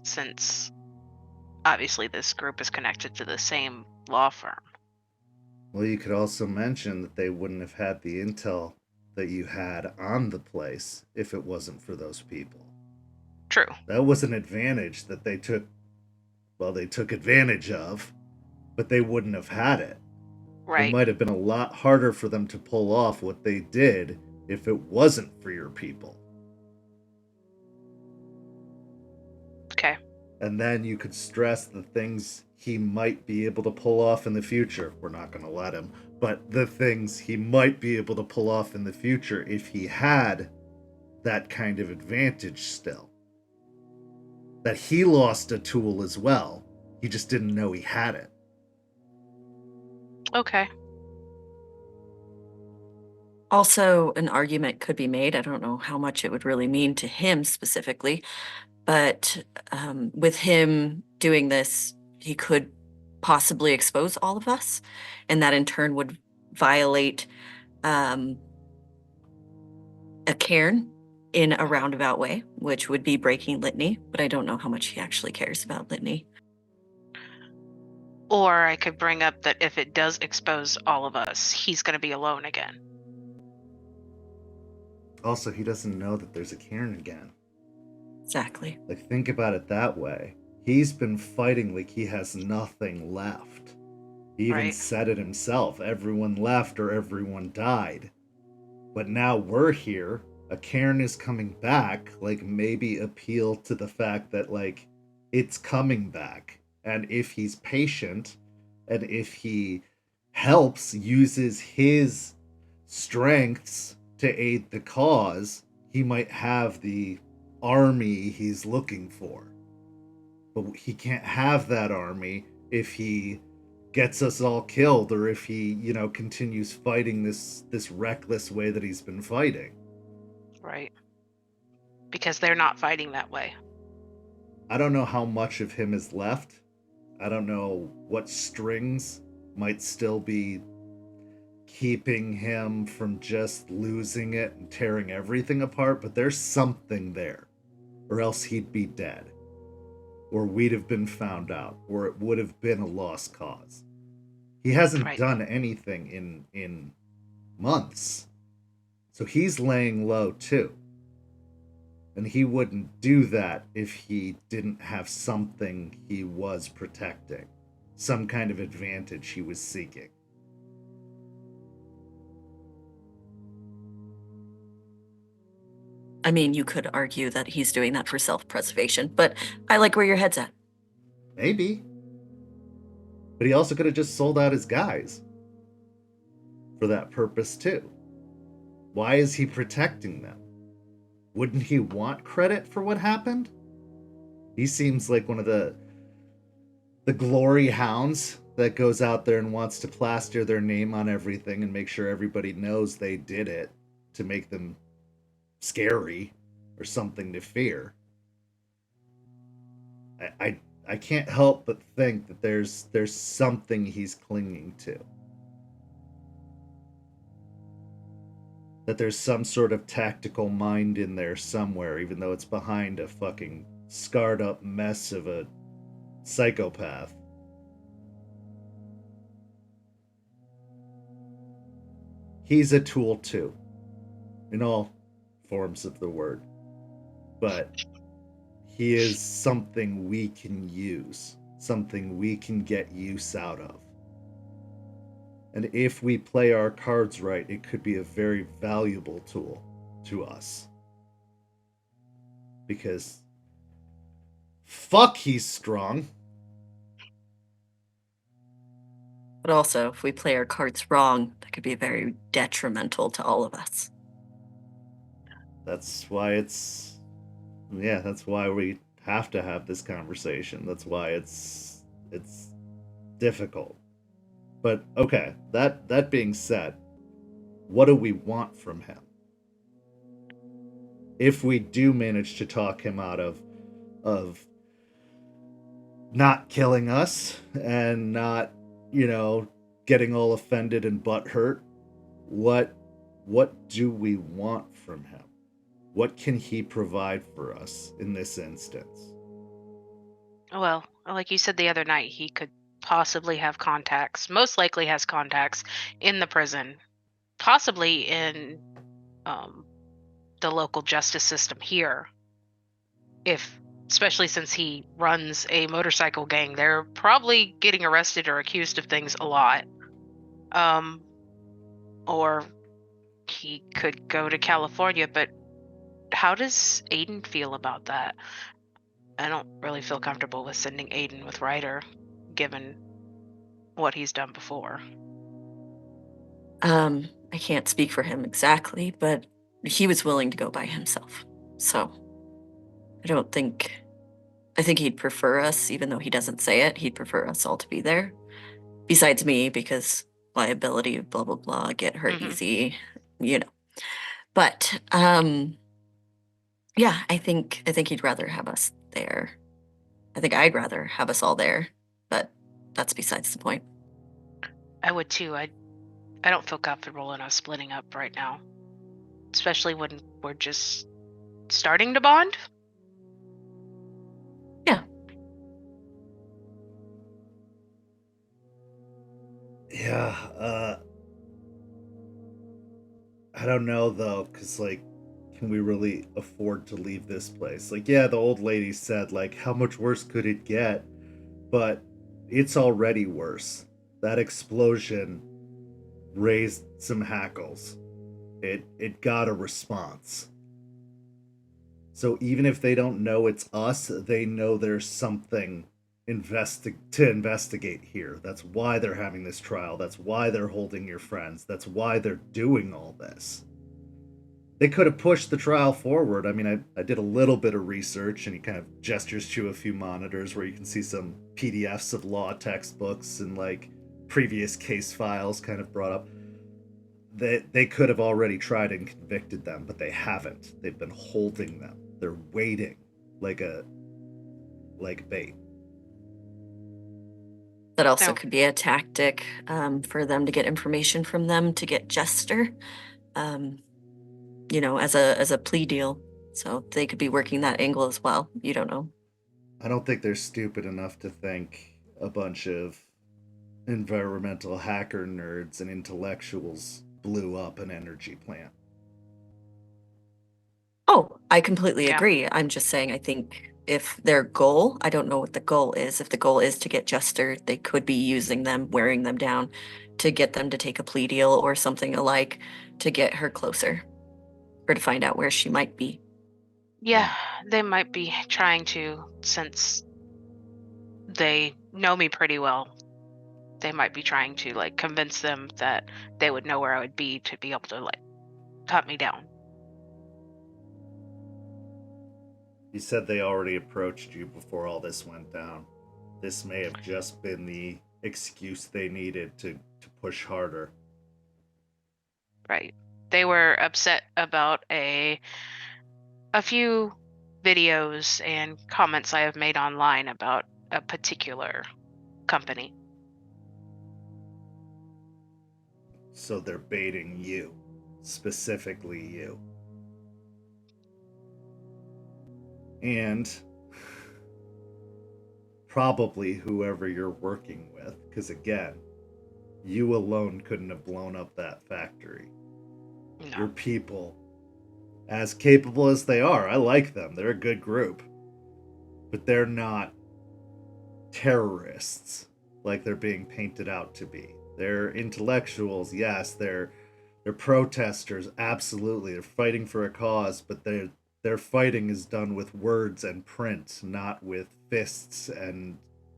since obviously this group is connected to the same law firm. Well, you could also mention that they wouldn't have had the intel that you had on the place if it wasn't for those people. True. That was an advantage that they took advantage of, but they wouldn't have had it. Right. It might have been a lot harder for them to pull off what they did if it wasn't for your people. Okay. And then you could stress the things he might be able to pull off in the future. We're not going to let him, but the things he might be able to pull off in the future if he had that kind of advantage still. That he lost a tool as well. He just didn't know he had it. Okay. Also, an argument could be made. I don't know how much it would really mean to him specifically, but with him doing this, he could possibly expose all of us, and that in turn would violate a cairn in a roundabout way, which would be breaking litany, but I don't know how much he actually cares about litany. Or I could bring up that if it does expose all of us, he's going to be alone again. Also, he doesn't know that there's a cairn again. Exactly. Like, think about it that way. He's been fighting like he has nothing left. He even Right. said it himself. Everyone left or everyone died. But now we're here. A cairn is coming back. Like, maybe appeal to the fact that, like, it's coming back. And if he's patient, and if he helps, uses his strengths to aid the cause, he might have the army he's looking for. But he can't have that army if he gets us all killed, or if he, you know, continues fighting this reckless way that he's been fighting. Right. Because they're not fighting that way. I don't know how much of him is left. I don't know what strings might still be keeping him from just losing it and tearing everything apart, but there's something there, or else he'd be dead, or we'd have been found out, or it would have been a lost cause. He hasn't Right. done anything in months, so he's laying low too. And he wouldn't do that if he didn't have something he was protecting, some kind of advantage he was seeking. I mean, you could argue that he's doing that for self-preservation, but I like where your head's at. Maybe. But he also could have just sold out his guys for that purpose too. Why is he protecting them? Wouldn't he want credit for what happened? He seems like one of the glory hounds that goes out there and wants to plaster their name on everything and make sure everybody knows they did it to make them scary or something to fear. I can't help but think that there's something he's clinging to. That there's some sort of tactical mind in there somewhere, even though it's behind a fucking scarred up mess of a psychopath. He's a tool too, in all forms of the word. But he is something we can use, something we can get use out of. And if we play our cards right, it could be a very valuable tool to us. Because fuck, he's strong. But also, if we play our cards wrong, that could be very detrimental to all of us. That's why that's why we have to have this conversation. That's why it's difficult. But okay, that being said, what do we want from him? If we do manage to talk him out of not killing us and not, you know, getting all offended and butthurt, what do we want from him? What can he provide for us in this instance? Well, like you said the other night, he could possibly have contacts, most likely has contacts in the prison, possibly in the local justice system here. Especially since he runs a motorcycle gang, they're probably getting arrested or accused of things a lot. Or he could go to California, but how does Aiden feel about that? I don't really feel comfortable with sending Aiden with Ryder, given what he's done before. I can't speak for him exactly, but he was willing to go by himself. So I think he'd prefer us, even though he doesn't say it, he'd prefer us all to be there. Besides me, because liability, blah, blah, blah, get hurt easy, you know. But yeah, I think he'd rather have us there. I think I'd rather have us all there, but that's besides the point. I would too. I don't feel comfortable in us splitting up right now, especially when we're just starting to bond. Yeah, I don't know though, because like, can we really afford to leave this place? Like, yeah, the old lady said, like, how much worse could it get? But it's already worse. That explosion raised some hackles. It got a response. So even if they don't know it's us, they know there's something to investigate here. That's why they're having this trial. That's why they're holding your friends. That's why they're doing all this. They could have pushed the trial forward. I mean, I did a little bit of research, and he kind of gestures to a few monitors where you can see some PDFs of law textbooks and like previous case files kind of brought up. They could have already tried and convicted them, but they haven't. They've been holding them. They're waiting like bait. That also No. could be a tactic for them to get information from them to get Jester, as a plea deal. So they could be working that angle as well. You don't know. I don't think they're stupid enough to think a bunch of environmental hacker nerds and intellectuals blew up an energy plant. Oh, I completely Yeah. agree. I'm just saying, I think if their goal, I don't know what the goal is. If the goal is to get Jester, they could be using them, wearing them down to get them to take a plea deal or something alike to get her closer or to find out where she might be. Yeah, they might be trying to, since they know me pretty well. They might be trying to like convince them that they would know where I would be to be able to like hunt me down. You said they already approached you before all this went down. This may have just been the excuse they needed to push harder. Right. They were upset about a few videos and comments I have made online about a particular company. So they're baiting you, specifically you. And probably whoever you're working with, because again, you alone couldn't have blown up that factory. No. Your people, as capable as they are, I like them. They're a good group. But they're not terrorists like they're being painted out to be. They're intellectuals, yes. They're protesters, absolutely. They're fighting for a cause, but their fighting is done with words and print, not with fists and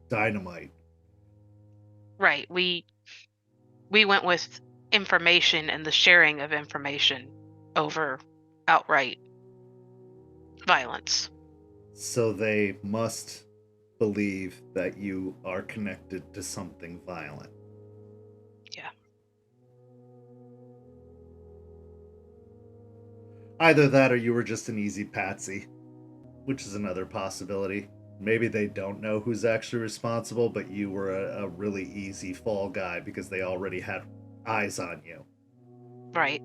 dynamite. Right. We went with information and the sharing of information over outright violence. So they must believe that you are connected to something violent. Yeah. Either that or you were just an easy patsy, which is another possibility. Maybe they don't know who's actually responsible, but you were a really easy fall guy because they already had eyes on you. Right.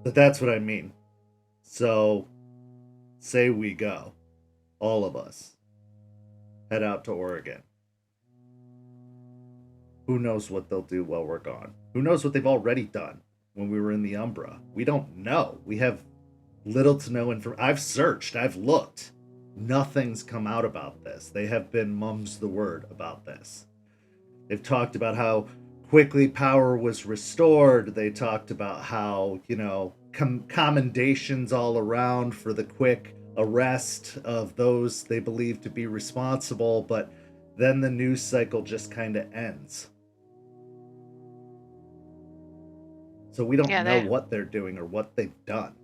But that's what I mean. So, say we go. All of us. Head out to Oregon. Who knows what they'll do while we're gone? Who knows what they've already done when we were in the Umbra? We don't know. We have little to no information. I've searched. I've looked. Nothing's come out about this. They have been mum's the word about this. They've talked about how quickly power was restored. They talked about how, commendations all around for the quick arrest of those they believe to be responsible, but then the news cycle just kind of ends. So we don't know what they're doing or what they've done.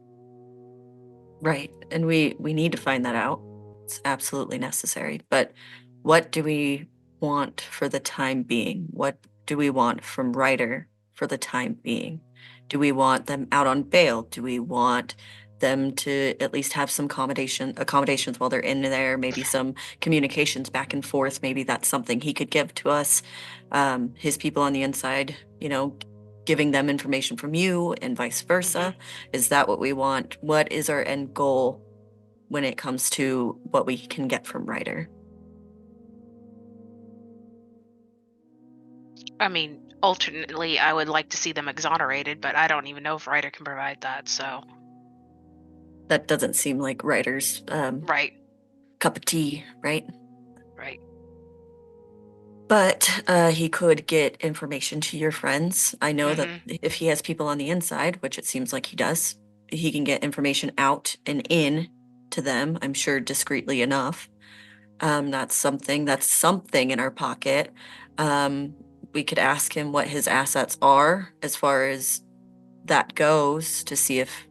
Right. And we need to find that out. It's absolutely necessary. But what do we want for the time being? What do we want from Ryder for the time being? Do we want them out on bail? Do we want them to at least have some accommodations while they're in there, maybe some communications back and forth. Maybe that's something he could give to us. His people on the inside, giving them information from you and vice versa. Is that what we want? What is our end goal when it comes to what we can get from Ryder? I mean, alternately, I would like to see them exonerated, but I don't even know if Ryder can provide that. So, That doesn't seem like Ryder's right, cup of tea, right? right. But he could get information to your friends. I know that if he has people on the inside, which it seems like he does, he can get information out and in to them, I'm sure discreetly enough. That's something in our pocket. We could ask him what his assets are as far as that goes to see if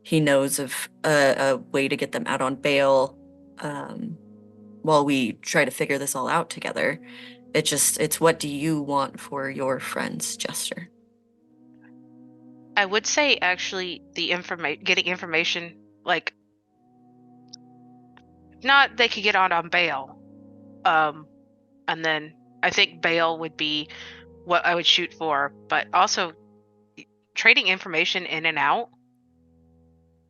he knows of a way to get them out on bail while we try to figure this all out together. It's what do you want for your friends, Jester? I would say actually getting information, like, not they could get out on bail. And then I think bail would be what I would shoot for, but also trading information in and out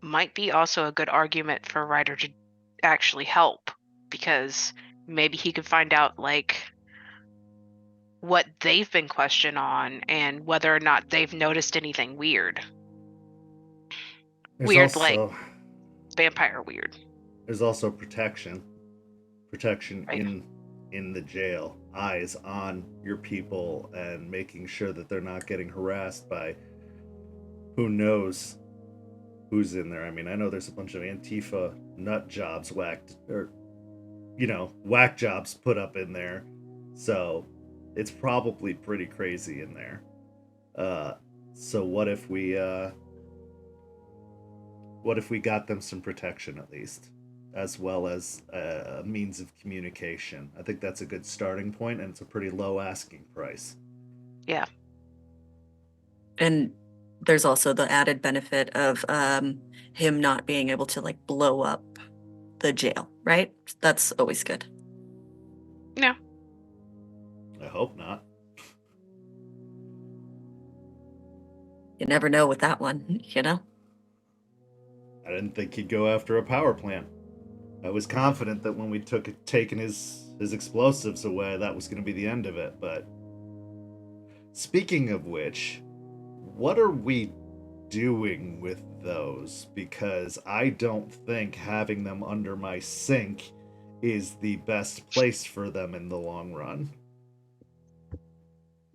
might be also a good argument for Ryder to actually help, because maybe he could find out like what they've been questioned on and whether or not they've noticed anything weird. There's Like also vampire weird. there's also protection Right. in the jail, eyes on your people and making sure that they're not getting harassed by who knows who's in there. I mean, I know there's a bunch of Antifa nut jobs whack jobs put up in there, so it's probably pretty crazy in there. So what if we got them some protection at least, as well as a means of communication? I think that's a good starting point, and it's a pretty low asking price. Yeah. And there's also the added benefit of him not being able to like blow up the jail, right? That's always good. Yeah. I hope not. You never know with that one, I didn't think he'd go after a power plant. I was confident that when we taken his explosives away, that was going to be the end of it. But speaking of which, what are we doing with those? Because I don't think having them under my sink is the best place for them in the long run.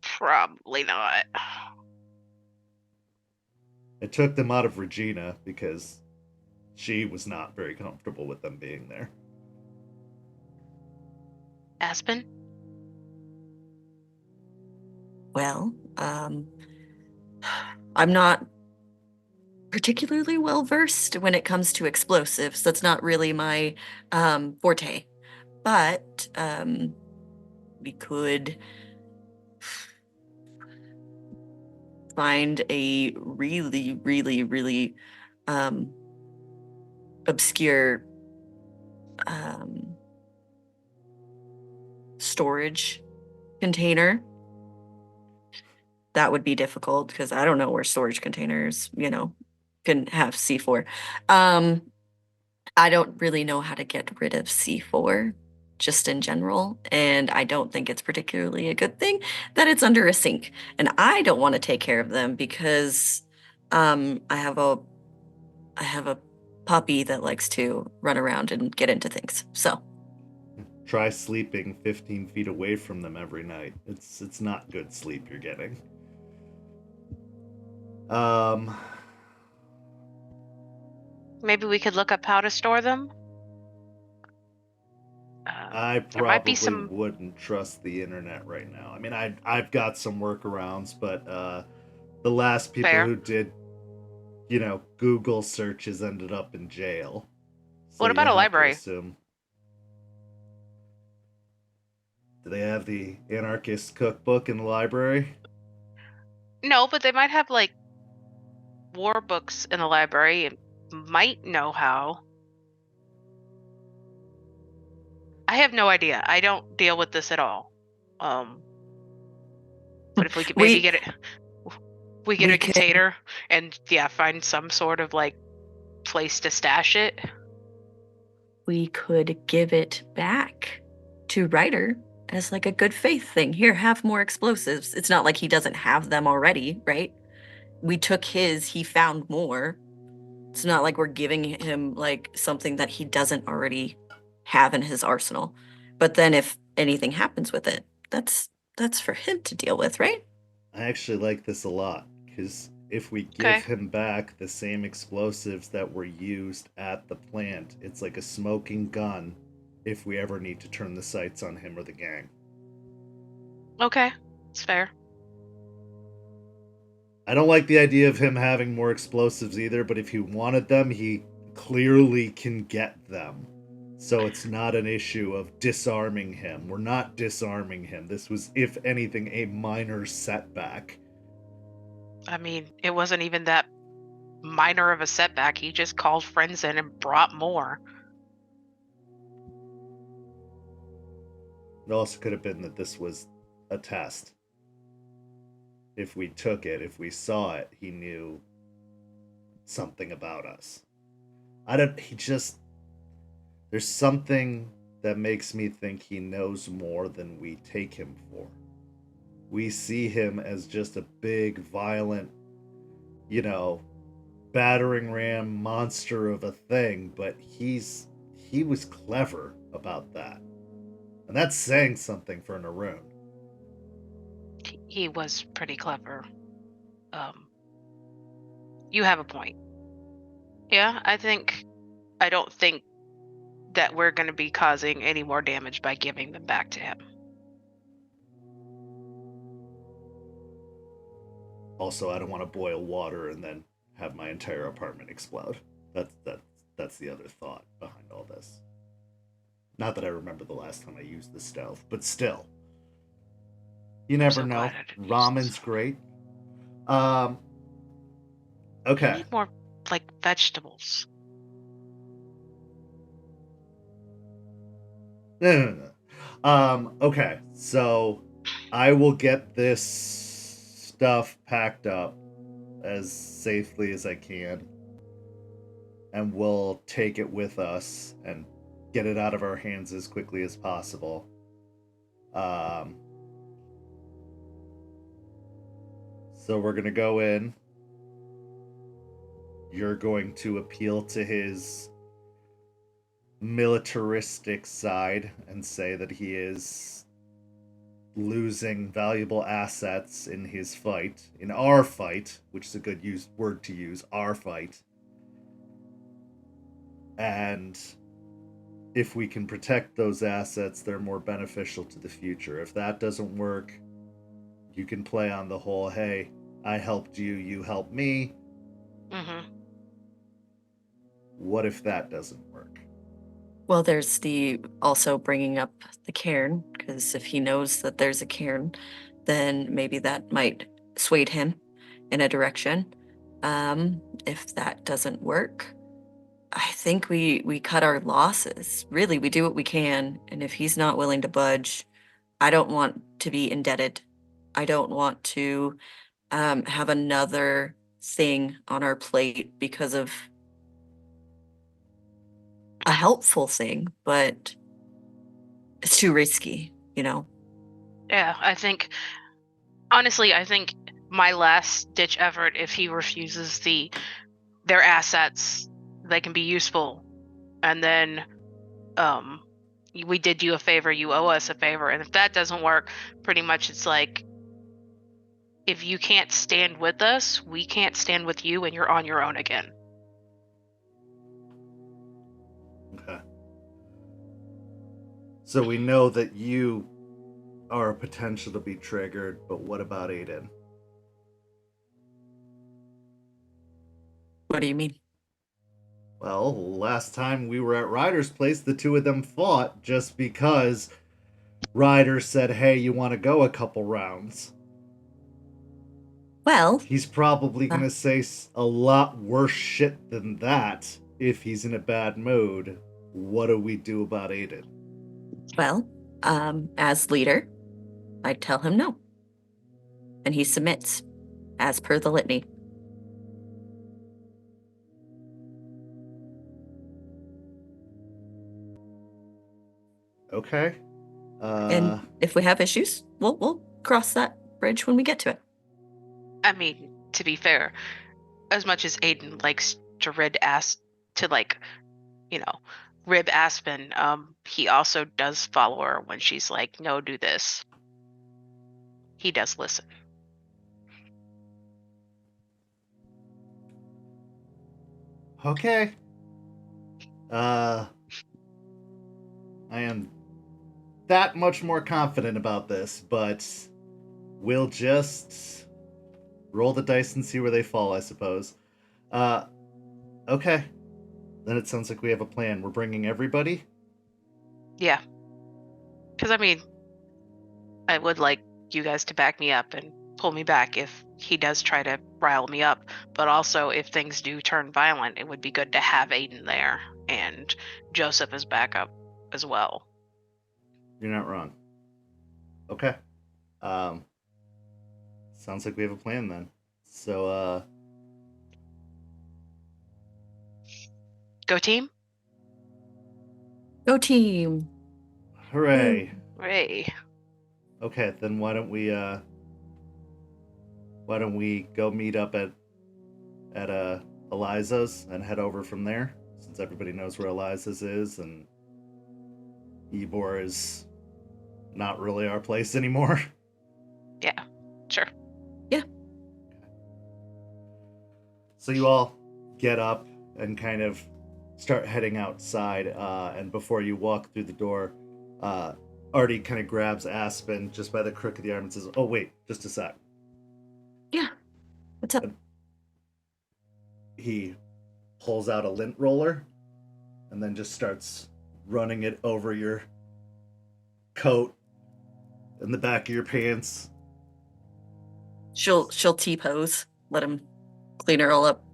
Probably not. I took them out of Regina because she was not very comfortable with them being there. Aspen? Well, I'm not particularly well versed when it comes to explosives. That's not really my forte. But we could find a really, really, really obscure storage container. That would be difficult because I don't know where storage containers, can have C4. I don't really know how to get rid of C4 just in general, and I don't think it's particularly a good thing that it's under a sink. And I don't want to take care of them because I have a puppy that likes to run around and get into things. So Try sleeping 15 feet away from them every night. It's not good sleep you're getting. Maybe we could look up how to store them. I there might be probably some. wouldn't trust the internet right now. I mean, I've got some workarounds, but the last people Fair. who did, Google searches ended up in jail. So What about you a have to library? assume. Do they have the anarchist cookbook in the library? No, but they might have like war books in the library and might know how. I have no idea. I don't deal with this at all. But if we could maybe get it, we get we a could- container and find some sort of like place to stash it. We could give it back to Ryder as like a good faith thing. Here, have more explosives. It's not like he doesn't have them already, right? We took his, he found more. It's not like we're giving him like something that he doesn't already have in his arsenal. But then if anything happens with it, that's for him to deal with, right? I actually like this a lot, because if we give Okay. him back the same explosives that were used at the plant, it's like a smoking gun if we ever need to turn the sights on him or the gang. Okay, it's fair. I don't like the idea of him having more explosives either, but if he wanted them, he clearly can get them. So it's not an issue of disarming him. We're not disarming him. This was, if anything, a minor setback. I mean, it wasn't even that minor of a setback. He just called friends in and brought more. It also could have been that this was a test. If we took it, if we saw it, he knew something about us. There's something that makes me think he knows more than we take him for. We see him as just a big, violent, battering ram monster of a thing, but he was clever about that. And that's saying something for an Arun. He was pretty clever. You have a point. Yeah, I don't think that we're going to be causing any more damage by giving them back to him. Also, I don't want to boil water and then have my entire apartment explode. That's the other thought behind all this. Not that I remember the last time I used the stove, but still. You never so know. glad I didn't use Ramen's this. great. We Okay. need more like vegetables. No. Okay, so I will get this stuff packed up as safely as I can, and we'll take it with us and get it out of our hands as quickly as possible. So we're gonna go in. You're going to appeal to his militaristic side and say that he is losing valuable assets in his fight, in our fight, which is a good word to use, our fight. And if we can protect those assets, they're more beneficial to the future. If that doesn't work, you can play on the whole, hey, I helped you, you helped me. Mm-hmm. What if that doesn't work? Well, there's the also bringing up the cairn, because if he knows that there's a cairn, then maybe that might sway him in a direction. If that doesn't work, I think we cut our losses. Really, we do what we can, and if he's not willing to budge, I don't want to be indebted. I don't want to have another thing on our plate because of a helpful thing, but it's too risky, Yeah, honestly, I think my last ditch effort, if he refuses their assets, they can be useful. And then we did you a favor, you owe us a favor. And if that doesn't work, pretty much it's like, if you can't stand with us, we can't stand with you, and you're on your own again. Okay. So we know that you are a potential to be triggered, but what about Aiden? What do you mean? Well, last time we were at Ryder's place, the two of them fought just because Ryder said, hey, you want to go a couple rounds? Well, He's probably going to say a lot worse shit than that if he's in a bad mood. What do we do about Aiden? well, as leader, I tell him no. And he submits, as per the litany. Okay. And if we have issues, we'll cross that bridge when we get to it. I mean, to be fair, as much as Aiden likes to rib Aspen, he also does follow her when she's like, no, do this. He does listen. Okay. I am that much more confident about this, but we'll just roll the dice and see where they fall, I suppose. Okay. Then it sounds like we have a plan. We're bringing everybody? Yeah. Because, I mean, I would like you guys to back me up and pull me back if he does try to rile me up. But also, if things do turn violent, it would be good to have Aiden there and Joseph as backup as well. You're not wrong. Okay. Sounds like we have a plan then. So, Go team? Go team. hooray. Hooray. Okay, then why don't we go meet up at Eliza's and head over from there, since everybody knows where Eliza's is, and Ybor is not really our place anymore. Yeah, sure. Yeah. So you all get up and kind of start heading outside, and before you walk through the door, Artie kind of grabs Aspen just by the crook of the arm and says, "Oh wait, just a sec." Yeah. What's up? He pulls out a lint roller and then just starts running it over your coat and the back of your pants. She'll T-pose. Let him clean her all up.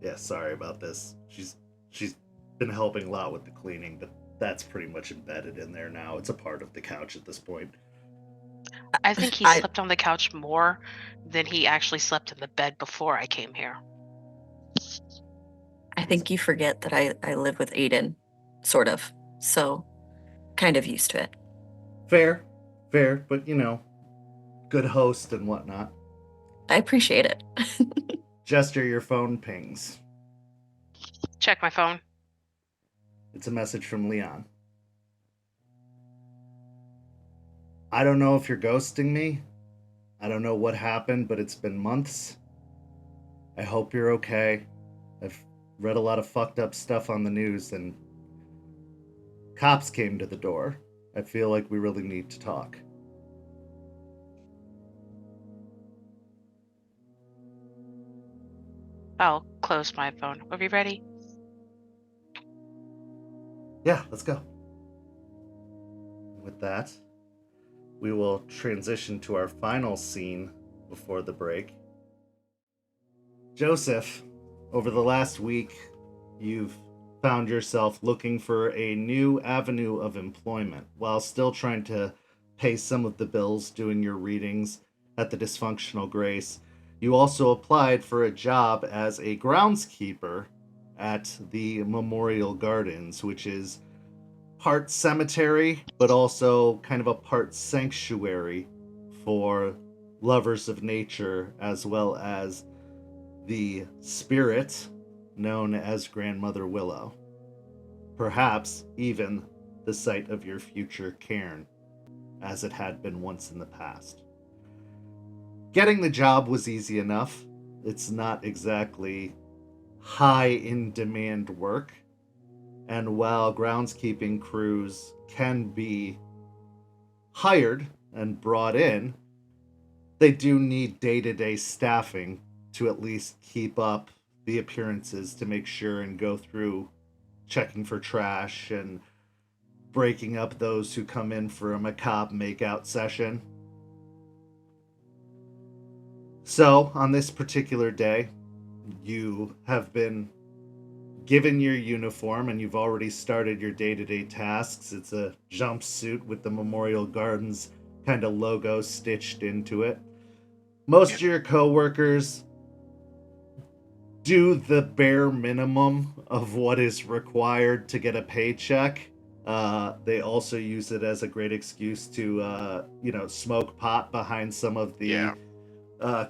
Yeah, sorry about this. She's been helping a lot with the cleaning, but that's pretty much embedded in there now. It's a part of the couch at this point. I think he slept on the couch more than he actually slept in the bed before I came here. I think you forget that I live with Aiden, sort of. So, kind of used to it. Fair, but good host and whatnot. I appreciate it. Gesture your phone pings. Check my phone. It's a message from Leon. I don't know if you're ghosting me. I don't know what happened, but it's been months. I hope you're okay. I've read a lot of fucked up stuff on the news, and cops came to the door. I feel like we really need to talk. I'll close my phone. Are we ready? Yeah, let's go. With that, we will transition to our final scene before the break. Joseph, over the last week, you've found yourself looking for a new avenue of employment while still trying to pay some of the bills doing your readings at the Dysfunctional Grace. You also applied for a job as a groundskeeper at the Memorial Gardens, which is part cemetery, but also kind of a part sanctuary for lovers of nature, as well as the spirit known as Grandmother Willow. Perhaps even the site of your future cairn, as it had been once in the past. Getting the job was easy enough. It's not exactly high in demand work. And while groundskeeping crews can be hired and brought in, they do need day-to-day staffing to at least keep up the appearances, to make sure and go through checking for trash and breaking up those who come in for a macabre makeout session. So, on this particular day, you have been given your uniform and you've already started your day-to-day tasks. It's a jumpsuit with the Memorial Gardens kind of logo stitched into it. Most of your coworkers do the bare minimum of what is required to get a paycheck. They also use it as a great excuse to, smoke pot behind some of the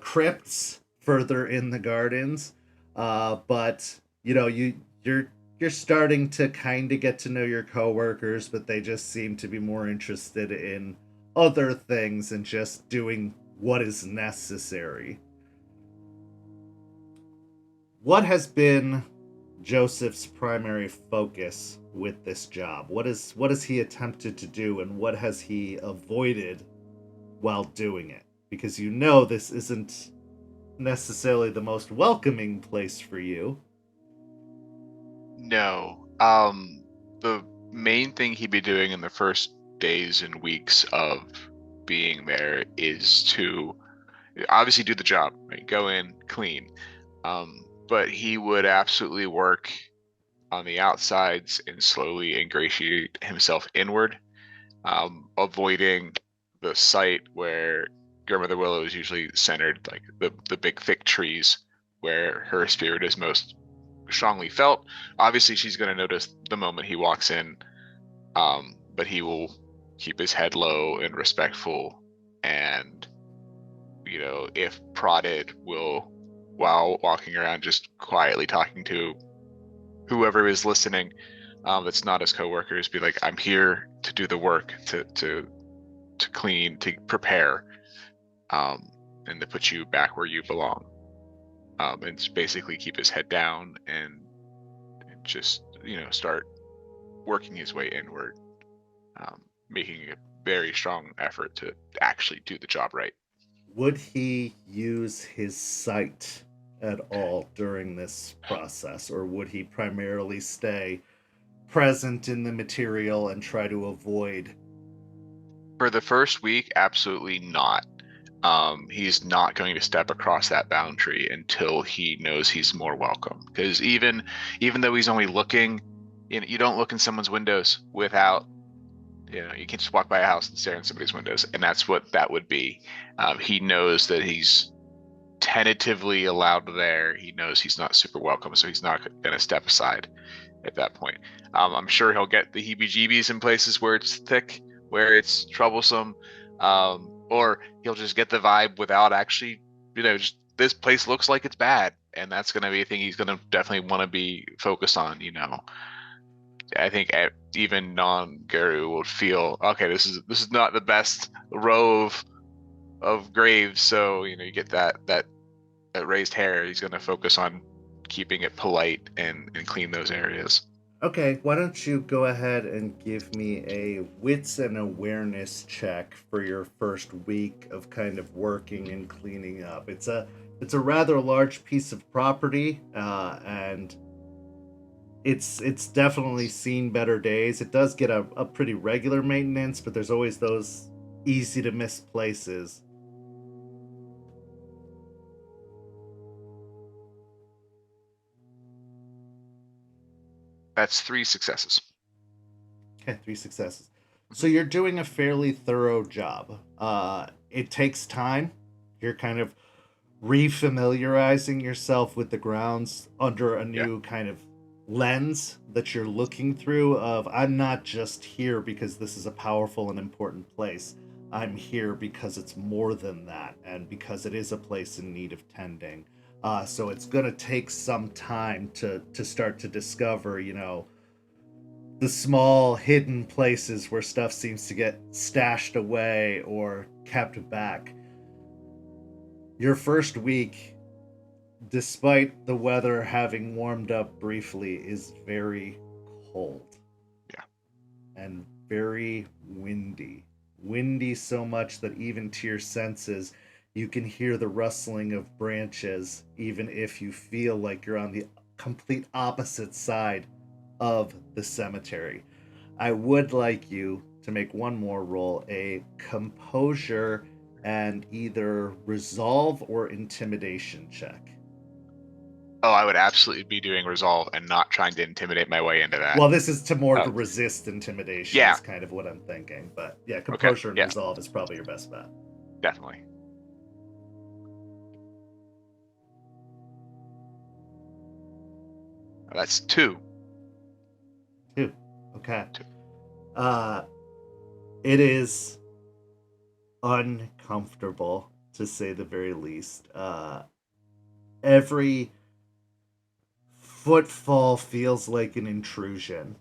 crypts further in the gardens. But you're starting to kind of get to know your coworkers, but they just seem to be more interested in other things and just doing what is necessary. What has been Joseph's primary focus with this job? What has he attempted to do, and what has he avoided while doing it? Because you know this isn't necessarily the most welcoming place for you. No. The main thing he'd be doing in the first days and weeks of being there is to obviously do the job, right? Go in, clean. But he would absolutely work on the outsides and slowly ingratiate himself inward, avoiding the site where Grandmother Willow is usually centered, like the big thick trees where her spirit is most strongly felt. Obviously, she's going to notice the moment he walks in, but he will keep his head low and respectful, and if prodded, will, while walking around, just quietly talking to whoever is listening, that's not his coworkers, be like, I'm here to do the work, to clean, to prepare, and to put you back where you belong. And basically keep his head down and just start working his way inward, making a very strong effort to actually do the job right. Would he use his sight at all during this process, or would he primarily stay present in the material and try to avoid? For the first week, absolutely not. He's not going to step across that boundary until he knows he's more welcome. Because even though he's only looking, you don't look in someone's windows without, you can't just walk by a house and stare in somebody's windows, and that's what that would be. He knows that he's tentatively allowed there. He knows he's not super welcome, so he's not going to step aside at that point. I'm sure he'll get the heebie-jeebies in places where it's thick, where it's troublesome, or he'll just get the vibe without actually, just this place looks like it's bad, and that's going to be a thing he's going to definitely want to be focused on. I think even non-Guru would feel, okay, this is not the best row of graves, so you get that raised hair. He's going to focus on keeping it polite and clean those areas. Okay, why don't you go ahead and give me a wits and awareness check for your first week of kind of working and cleaning up. It's a rather large piece of property, and it's definitely seen better days. It does get a pretty regular maintenance, but there's always those easy to miss places. That's 3 successes. Okay, 3 successes. So you're doing a fairly thorough job. It takes time. You're kind of refamiliarizing yourself with the grounds under a new kind of lens that you're looking through of, I'm not just here because this is a powerful and important place. I'm here because it's more than that, and because it is a place in need of tending. So it's going to take some time to start to discover, the small hidden places where stuff seems to get stashed away or kept back. Your first week, despite the weather having warmed up briefly, is very cold. Yeah. And very windy. Windy so much that even to your senses, you can hear the rustling of branches, even if you feel like you're on the complete opposite side of the cemetery. I would like you to make one more roll, a composure and either resolve or intimidation check. Oh, I would absolutely be doing resolve and not trying to intimidate my way into that. Well, this is to more to Oh. resist intimidation Yeah. is kind of what I'm thinking. But yeah, Okay. composure and Yeah, resolve is probably your best bet. definitely. That's 2. 2. Okay. 2. It is uncomfortable, to say the very least. Every footfall feels like an intrusion.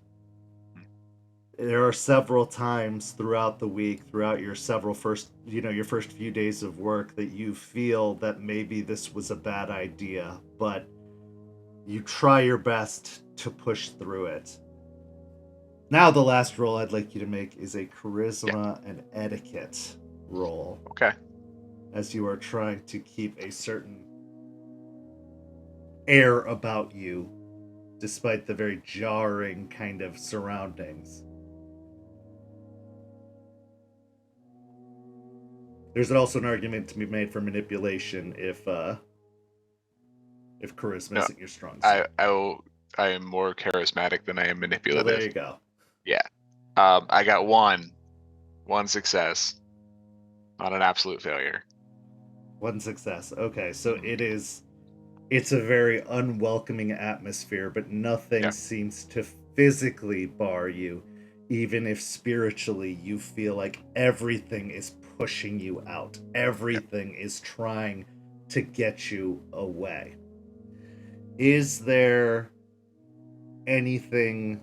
There are several times throughout the week, throughout your your first few days of work, that you feel that maybe this was a bad idea, but you try your best to push through it. Now the last roll I'd like you to make is a charisma and etiquette roll, Okay. as you are trying to keep a certain air about you despite the very jarring kind of surroundings. There's also an argument to be made for manipulation if charisma No, isn't your strong suit. I am more charismatic than I am Well, manipulative. there you go. Yeah. I got one success, not an absolute failure. 1 success. Okay, so it's a very unwelcoming atmosphere, but nothing Yeah. seems to physically bar you, even if spiritually you feel like everything is pushing you out. Everything is trying to get you away. Is there anything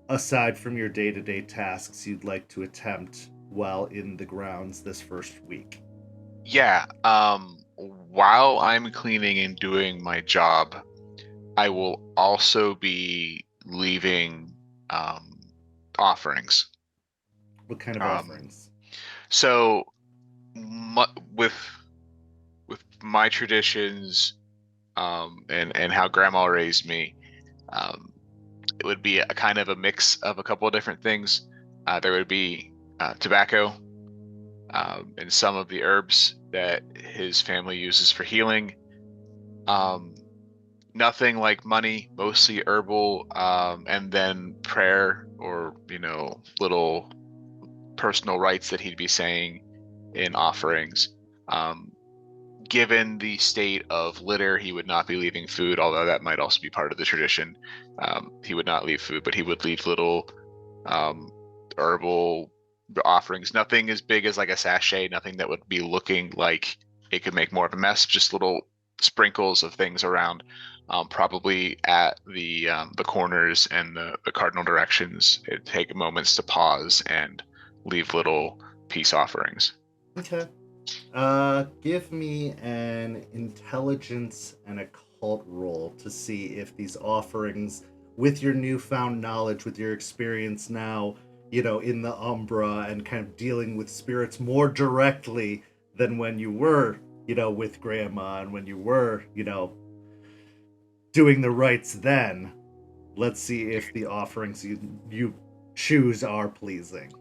aside from your day-to-day tasks you'd like to attempt while in the grounds this first week? Yeah. While I'm cleaning and doing my job, I will also be leaving offerings. What kind of Um, offerings? So with my traditions and how grandma raised me, it would be a kind of a mix of a couple of different things. There would be tobacco and some of the herbs that his family uses for healing. Nothing like money, mostly herbal, and then prayer or little personal rites that he'd be saying in offerings. Given the state of litter, he would not be leaving food, although that might also be part of the tradition. He would not leave food, but he would leave little herbal offerings. Nothing as big as like a sachet, nothing that would be looking like it could make more of a mess, just little sprinkles of things around, probably at the corners and the cardinal directions. It'd take moments to pause and leave little peace offerings. Okay. Give me an intelligence and occult roll to see if these offerings, with your newfound knowledge, with your experience now, in the Umbra and kind of dealing with spirits more directly than when you were, with Grandma and when you were, doing the rites then. Let's see if the offerings you choose are pleasing.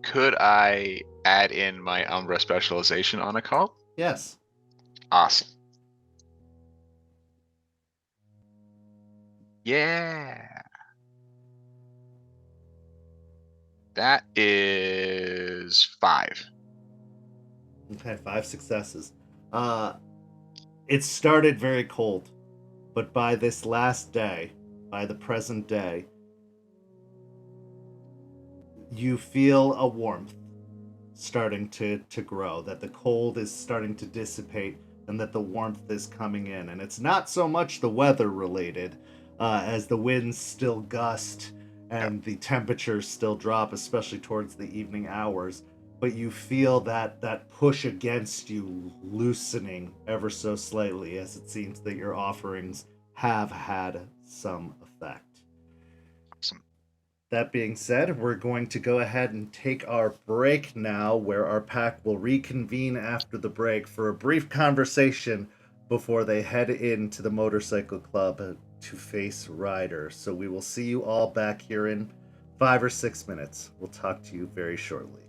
Could I add in my Umbra specialization on a call? Yes. Awesome. Yeah. That is 5. Okay, 5 successes. It started very cold, but by this last day, by the present day, you feel a warmth starting to grow, that the cold is starting to dissipate, and that the warmth is coming in. And it's not so much the weather related, as the winds still gust and the temperatures still drop, especially towards the evening hours. But you feel that push against you loosening ever so slightly, as it seems that your offerings have had some effect. Awesome. That being said, we're going to go ahead and take our break now, where our pack will reconvene after the break for a brief conversation before they head into the motorcycle club to face Ryder. So we will see you all back here in 5 or 6 minutes. We'll talk to you very shortly.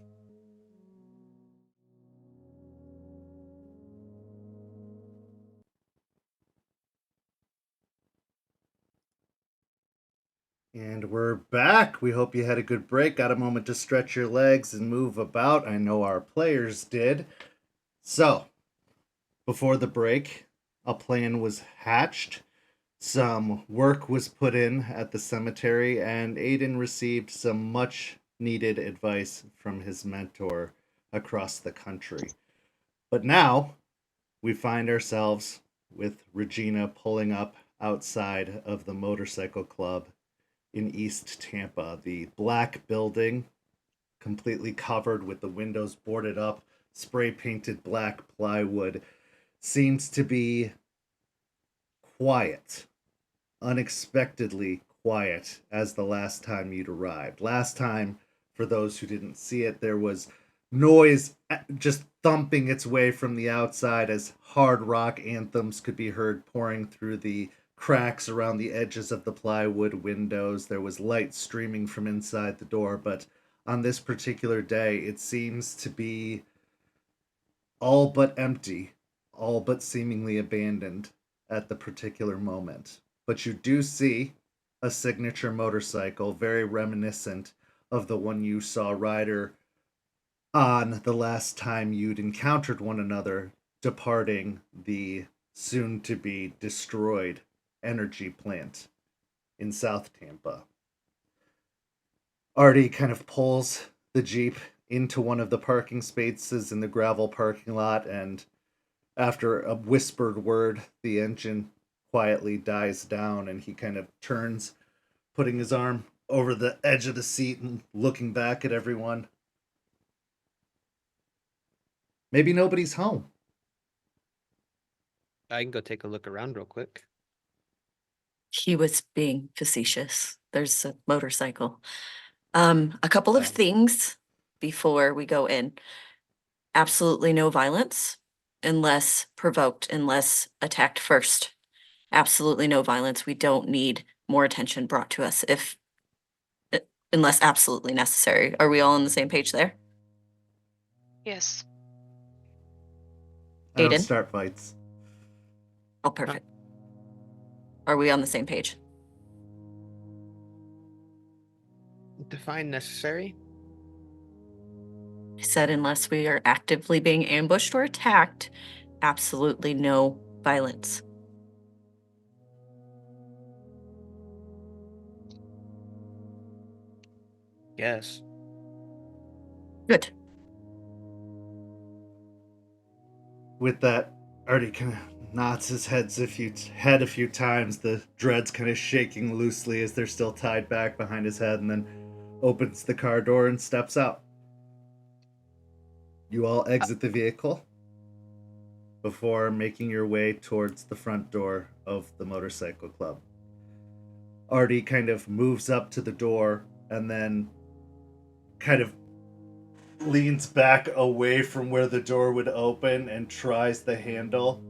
And we're back. We hope you had a good break, got a moment to stretch your legs and move about. I know our players did. So, before the break, a plan was hatched. Some work was put in at the cemetery, and Aiden received some much needed advice from his mentor across the country. But now we find ourselves with Regina pulling up outside of the motorcycle club in East Tampa. The black building, completely covered with the windows boarded up, spray painted black plywood, seems to be quiet, unexpectedly quiet as the last time you'd arrived. Last time, for those who didn't see it, there was noise just thumping its way from the outside as hard rock anthems could be heard pouring through the cracks around the edges of the plywood windows. There was light streaming from inside the door, but on this particular day, it seems to be all but empty, all but seemingly abandoned at the particular moment. But you do see a signature motorcycle, very reminiscent of the one you saw Ryder on the last time you'd encountered one another, departing the soon to be destroyed energy plant in South Tampa. Artie kind of pulls the Jeep into one of the parking spaces in the gravel parking lot, and after a whispered word, the engine quietly dies down, and he kind of turns, putting his arm over the edge of the seat and looking back at everyone. Maybe nobody's home. I can go take a look around real quick. He was being facetious. There's a motorcycle. A couple of Oh. things before we go in. Absolutely no violence unless provoked, unless attacked first. Absolutely no violence. We don't need more attention brought to us unless absolutely necessary. Are we all on the same page there? Yes. I don't Aiden? start fights. Oh, perfect. Are we on the same page? Define necessary. I said unless we are actively being ambushed or attacked, absolutely no violence. Yes. Good. With that, Artie kind of nods his head a few times, the dreads kind of shaking loosely as they're still tied back behind his head, and then opens the car door and steps out. You all exit the vehicle before making your way towards the front door of the motorcycle club. Artie kind of moves up to the door and then kind of leans back away from where the door would open and tries the handle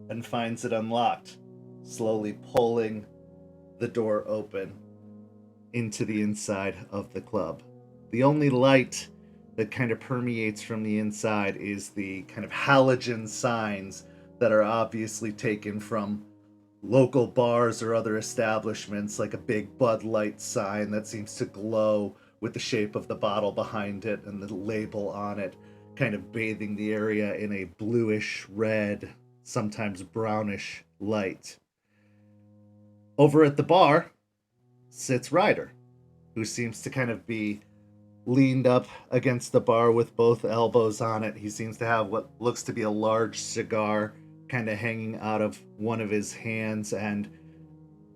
and finds it unlocked, slowly pulling the door open into the inside of the club. The only light that kind of permeates from the inside is the kind of halogen signs that are obviously taken from local bars or other establishments, like a big Bud Light sign that seems to glow with the shape of the bottle behind it and the label on it, kind of bathing the area in a bluish red, sometimes brownish light. Over at the bar sits Ryder, who seems to kind of be leaned up against the bar with both elbows on it. He seems to have what looks to be a large cigar kind of hanging out of one of his hands, and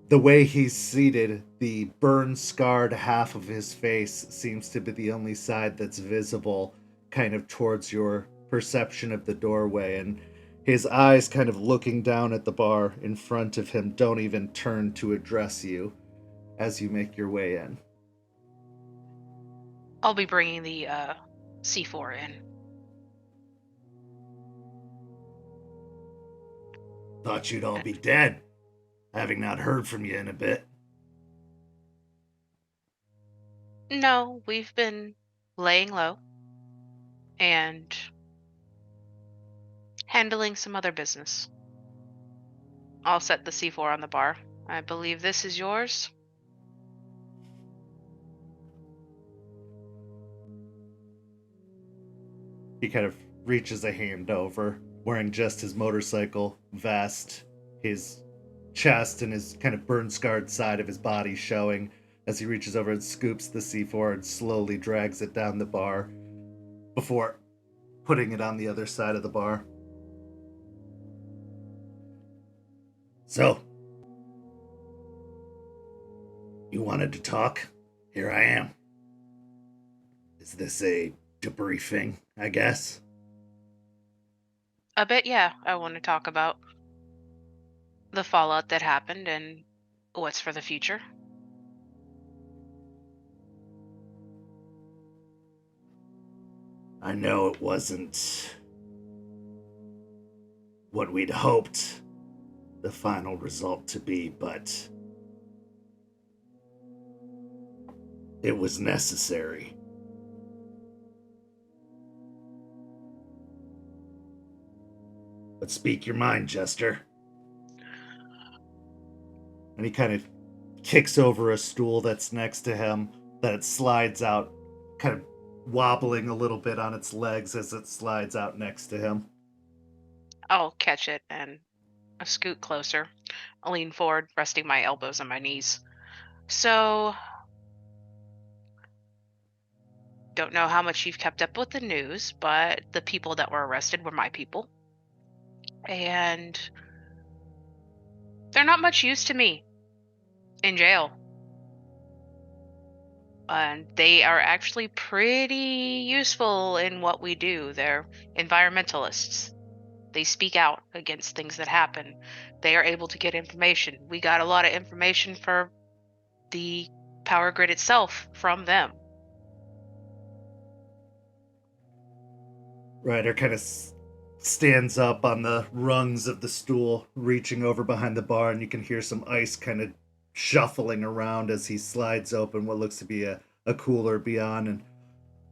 the way he's seated, the burn-scarred half of his face seems to be the only side that's visible kind of towards your perception of the doorway, and his eyes kind of looking down at the bar in front of him don't even turn to address you as you make your way in. I'll be bringing the C4 in. Thought you'd all be dead, having not heard from you in a bit. No, we've been laying low and handling some other business. I'll set the C4 on the bar. I believe this is yours. He kind of reaches a hand over, wearing just his motorcycle vest, his chest and his kind of burn-scarred side of his body showing as he reaches over and scoops the C4 and slowly drags it down the bar before putting it on the other side of the bar. So, you wanted to talk? Here I am. Is this a debriefing, I guess? A bit, yeah. I want to talk about the fallout that happened and what's for the future. I know it wasn't what we'd hoped the final result to be, but it was necessary. But speak your mind, Jester. And he kind of kicks over a stool that's next to him, that it slides out, kind of wobbling a little bit on its legs as it slides out next to him. I'll catch it and scoot closer. I'll lean forward, resting my elbows on my knees. So, don't know how much you've kept up with the news, but the people that were arrested were my people. And they're not much use to me in jail. And they are actually pretty useful in what we do. They're environmentalists. They speak out against things that happen. They are able to get information. We got a lot of information for the power grid itself from them. Ryder kind of stands up on the rungs of the stool, reaching over behind the bar, and you can hear some ice kind of shuffling around as he slides open what looks to be a cooler beyond and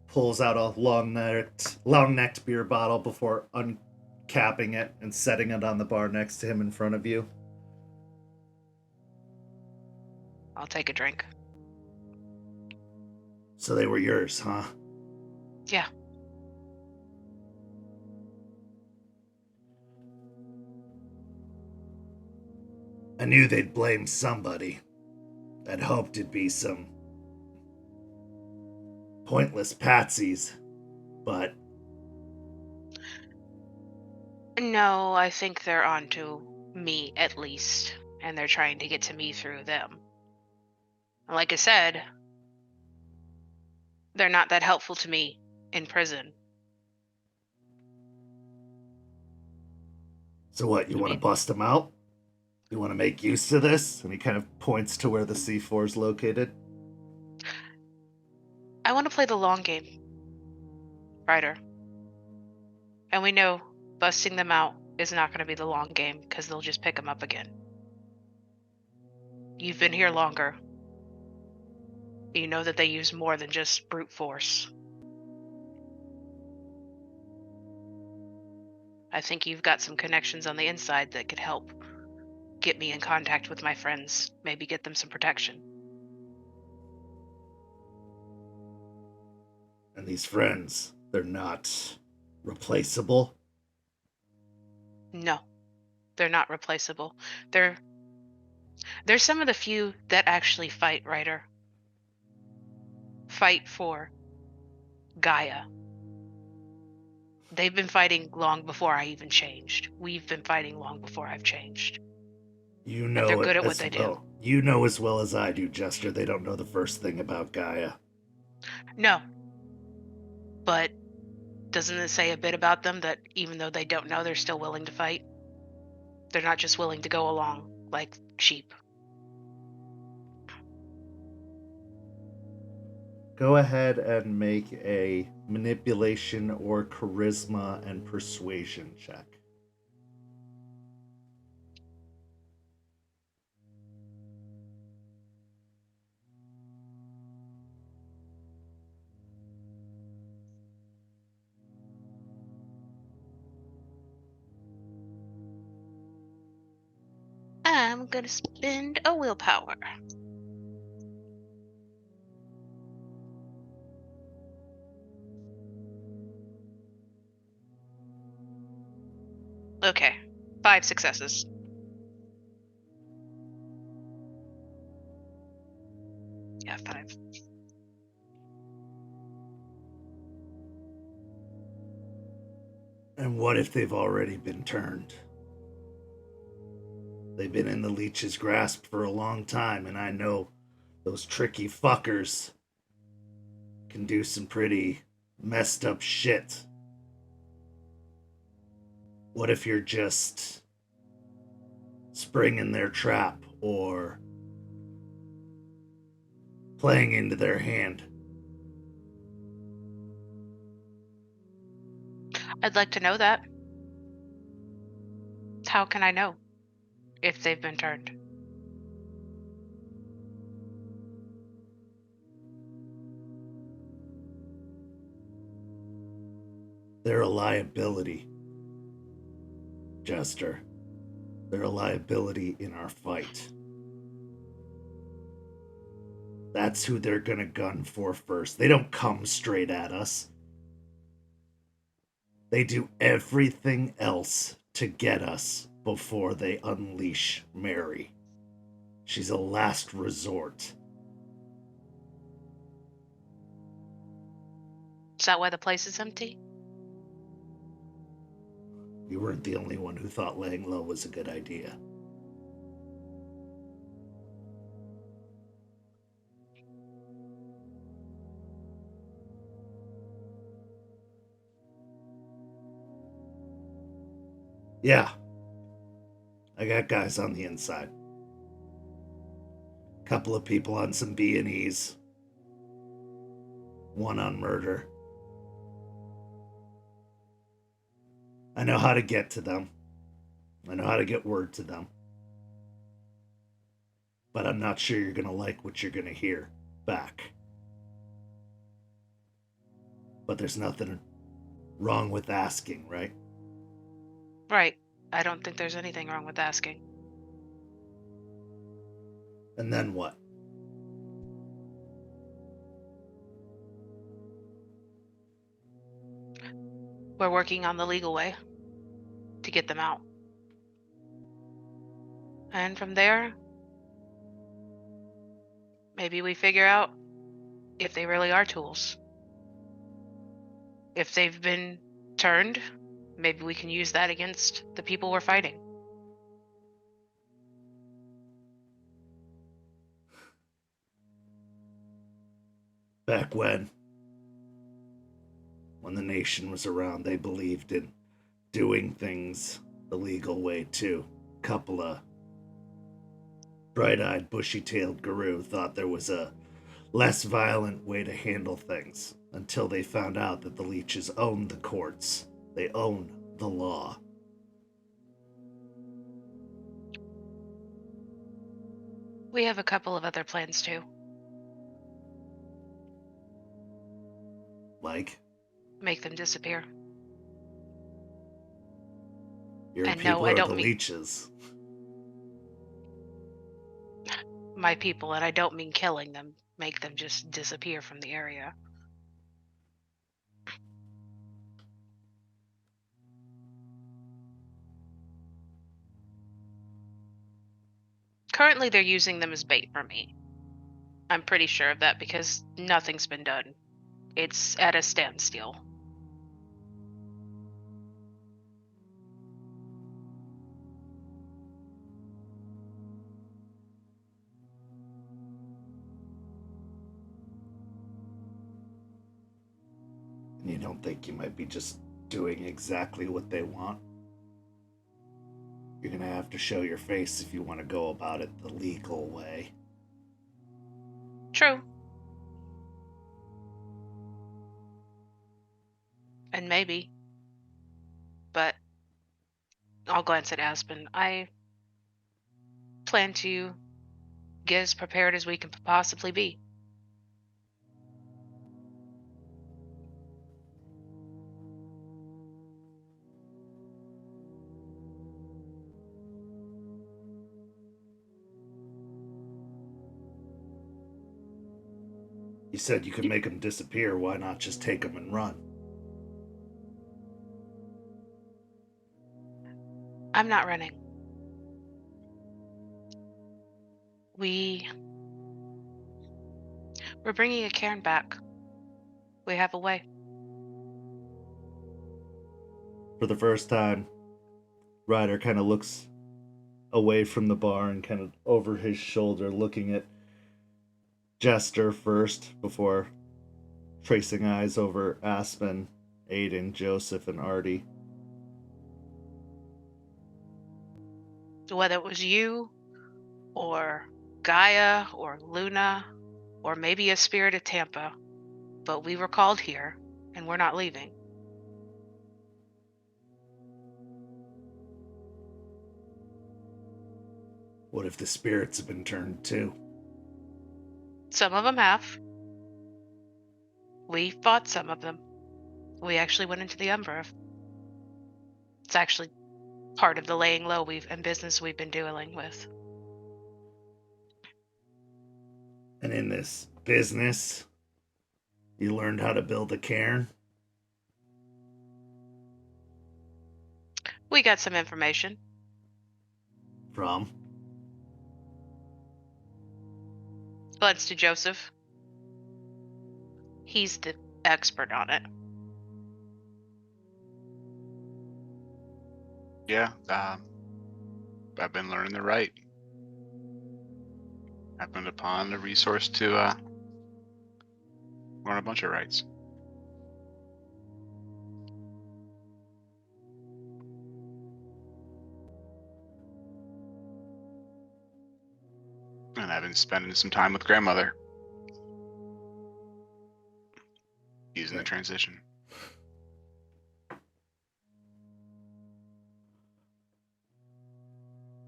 pulls out a long-necked beer bottle before uncapping it and setting it on the bar next to him in front of you. I'll take a drink. So they were yours, huh? Yeah. I knew they'd blame somebody. I'd hoped it'd be some pointless patsies, but No, I think they're onto me at least, and they're trying to get to me through them. And like I said, they're not that helpful to me in prison. so what, you want to bust them out? You want to make use of this? And he kind of points to where the C4 is located. I want to play the long game, Ryder. And we know busting them out is not going to be the long game because they'll just pick them up again. You've been here longer. You know that they use more than just brute force. I think you've got some connections on the inside that could help get me in contact with my friends, maybe get them some protection. And these friends, they're not replaceable. No, they're not replaceable. They're some of the few that actually fight, Ryder. Fight for Gaia. They've been fighting long before I even changed. We've been fighting long before I've changed. You know they're good it at what as they do. well. You know as well as I do, Jester, they don't know the first thing about Gaia. No. But doesn't it say a bit about them that even though they don't know, they're still willing to fight? They're not just willing to go along like sheep. Go ahead and make a manipulation or charisma and persuasion check. I'm gonna spend a willpower. Okay. 5 successes. Yeah, 5. And what if they've already been turned? They've been in the leech's grasp for a long time, and I know those tricky fuckers can do some pretty messed up shit. What if you're just springing their trap or playing into their hand? I'd like to know that. How can I know if they've been turned? They're a liability, Jester. They're a liability in our fight. That's who they're gonna gun for first. They don't come straight at us. They do everything else to get us before they unleash Mary. She's a last resort. Is that why the place is empty? You weren't the only one who thought laying low was a good idea. Yeah. I got guys on the inside. Couple of people on some B&Es. One on murder. I know how to get to them. I know how to get word to them. But I'm not sure you're gonna like what you're gonna hear back. But there's nothing wrong with asking, right? Right. I don't think there's anything wrong with asking. And then what? We're working on the legal way to get them out. And from there, maybe we figure out if they really are tools. If they've been turned, maybe we can use that against the people we're fighting. Back when the nation was around, they believed in doing things the legal way too. Couple of bright-eyed, bushy-tailed guru thought there was a less violent way to handle things until they found out that the leeches own the courts. They own the law. We have a couple of other plans too. Like, Make them disappear. your And people no, I are don't the mean- leeches. My people, and I don't mean killing them. Make them just disappear from the area. Currently, they're using them as bait for me. I'm pretty sure of that because nothing's been done. It's at a standstill. And you don't think you might be just doing exactly what they want? You're gonna have to show your face if you want to go about it the legal way. True. And maybe. But I'll glance at Aspen. I plan to get as prepared as we can possibly be. You said you could make them disappear. Why not just take them and run? I'm not running. We're bringing a cairn back. We have a way. For the first time, Ryder kind of looks away from the bar and kind of over his shoulder, looking at Jester first before tracing eyes over Aspen, Aiden, Joseph, and Artie. Whether it was you, or Gaia, or Luna, or maybe a spirit of Tampa, but we were called here, and we're not leaving. What if the spirits have been turned too? Some of them have. We fought some of them. We actually went into the Umbra. It's actually part of the laying low and business we've been dealing with. And in this business, you learned how to build a cairn? We got some information. From? Glance to Joseph. He's the expert on it. Yeah, I've been learning the right. Happened upon a resource to learn a bunch of rights. And I've been spending some time with grandmother. Using the transition.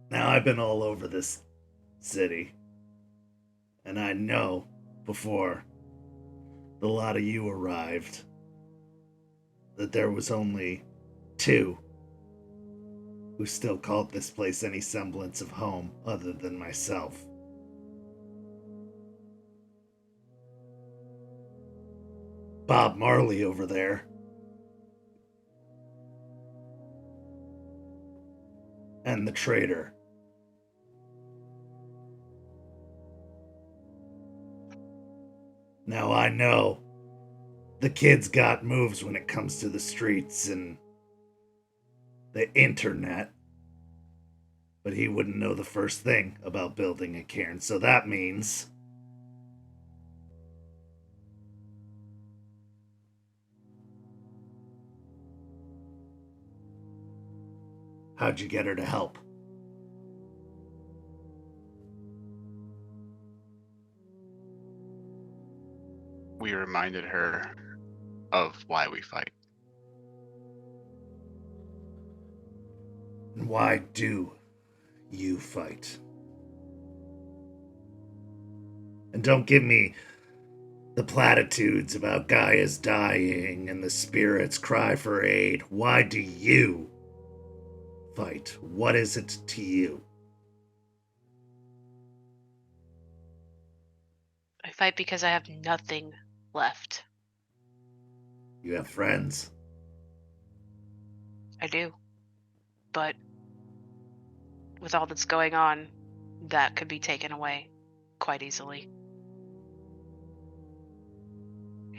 Now, I've been all over this city, and I know before the lot of you arrived that there was only two who still called this place any semblance of home other than myself. Bob Marley over there. And the traitor. Now I know the kid's got moves when it comes to the streets and the internet, but he wouldn't know the first thing about building a cairn, so that means how'd you get her to help? We reminded her of why we fight. And why do you fight? And don't give me the platitudes about Gaia's dying and the spirits cry for aid. Why do you fight? What is it to you? I fight because I have nothing left. You have friends. I do. But with all that's going on, that could be taken away quite easily.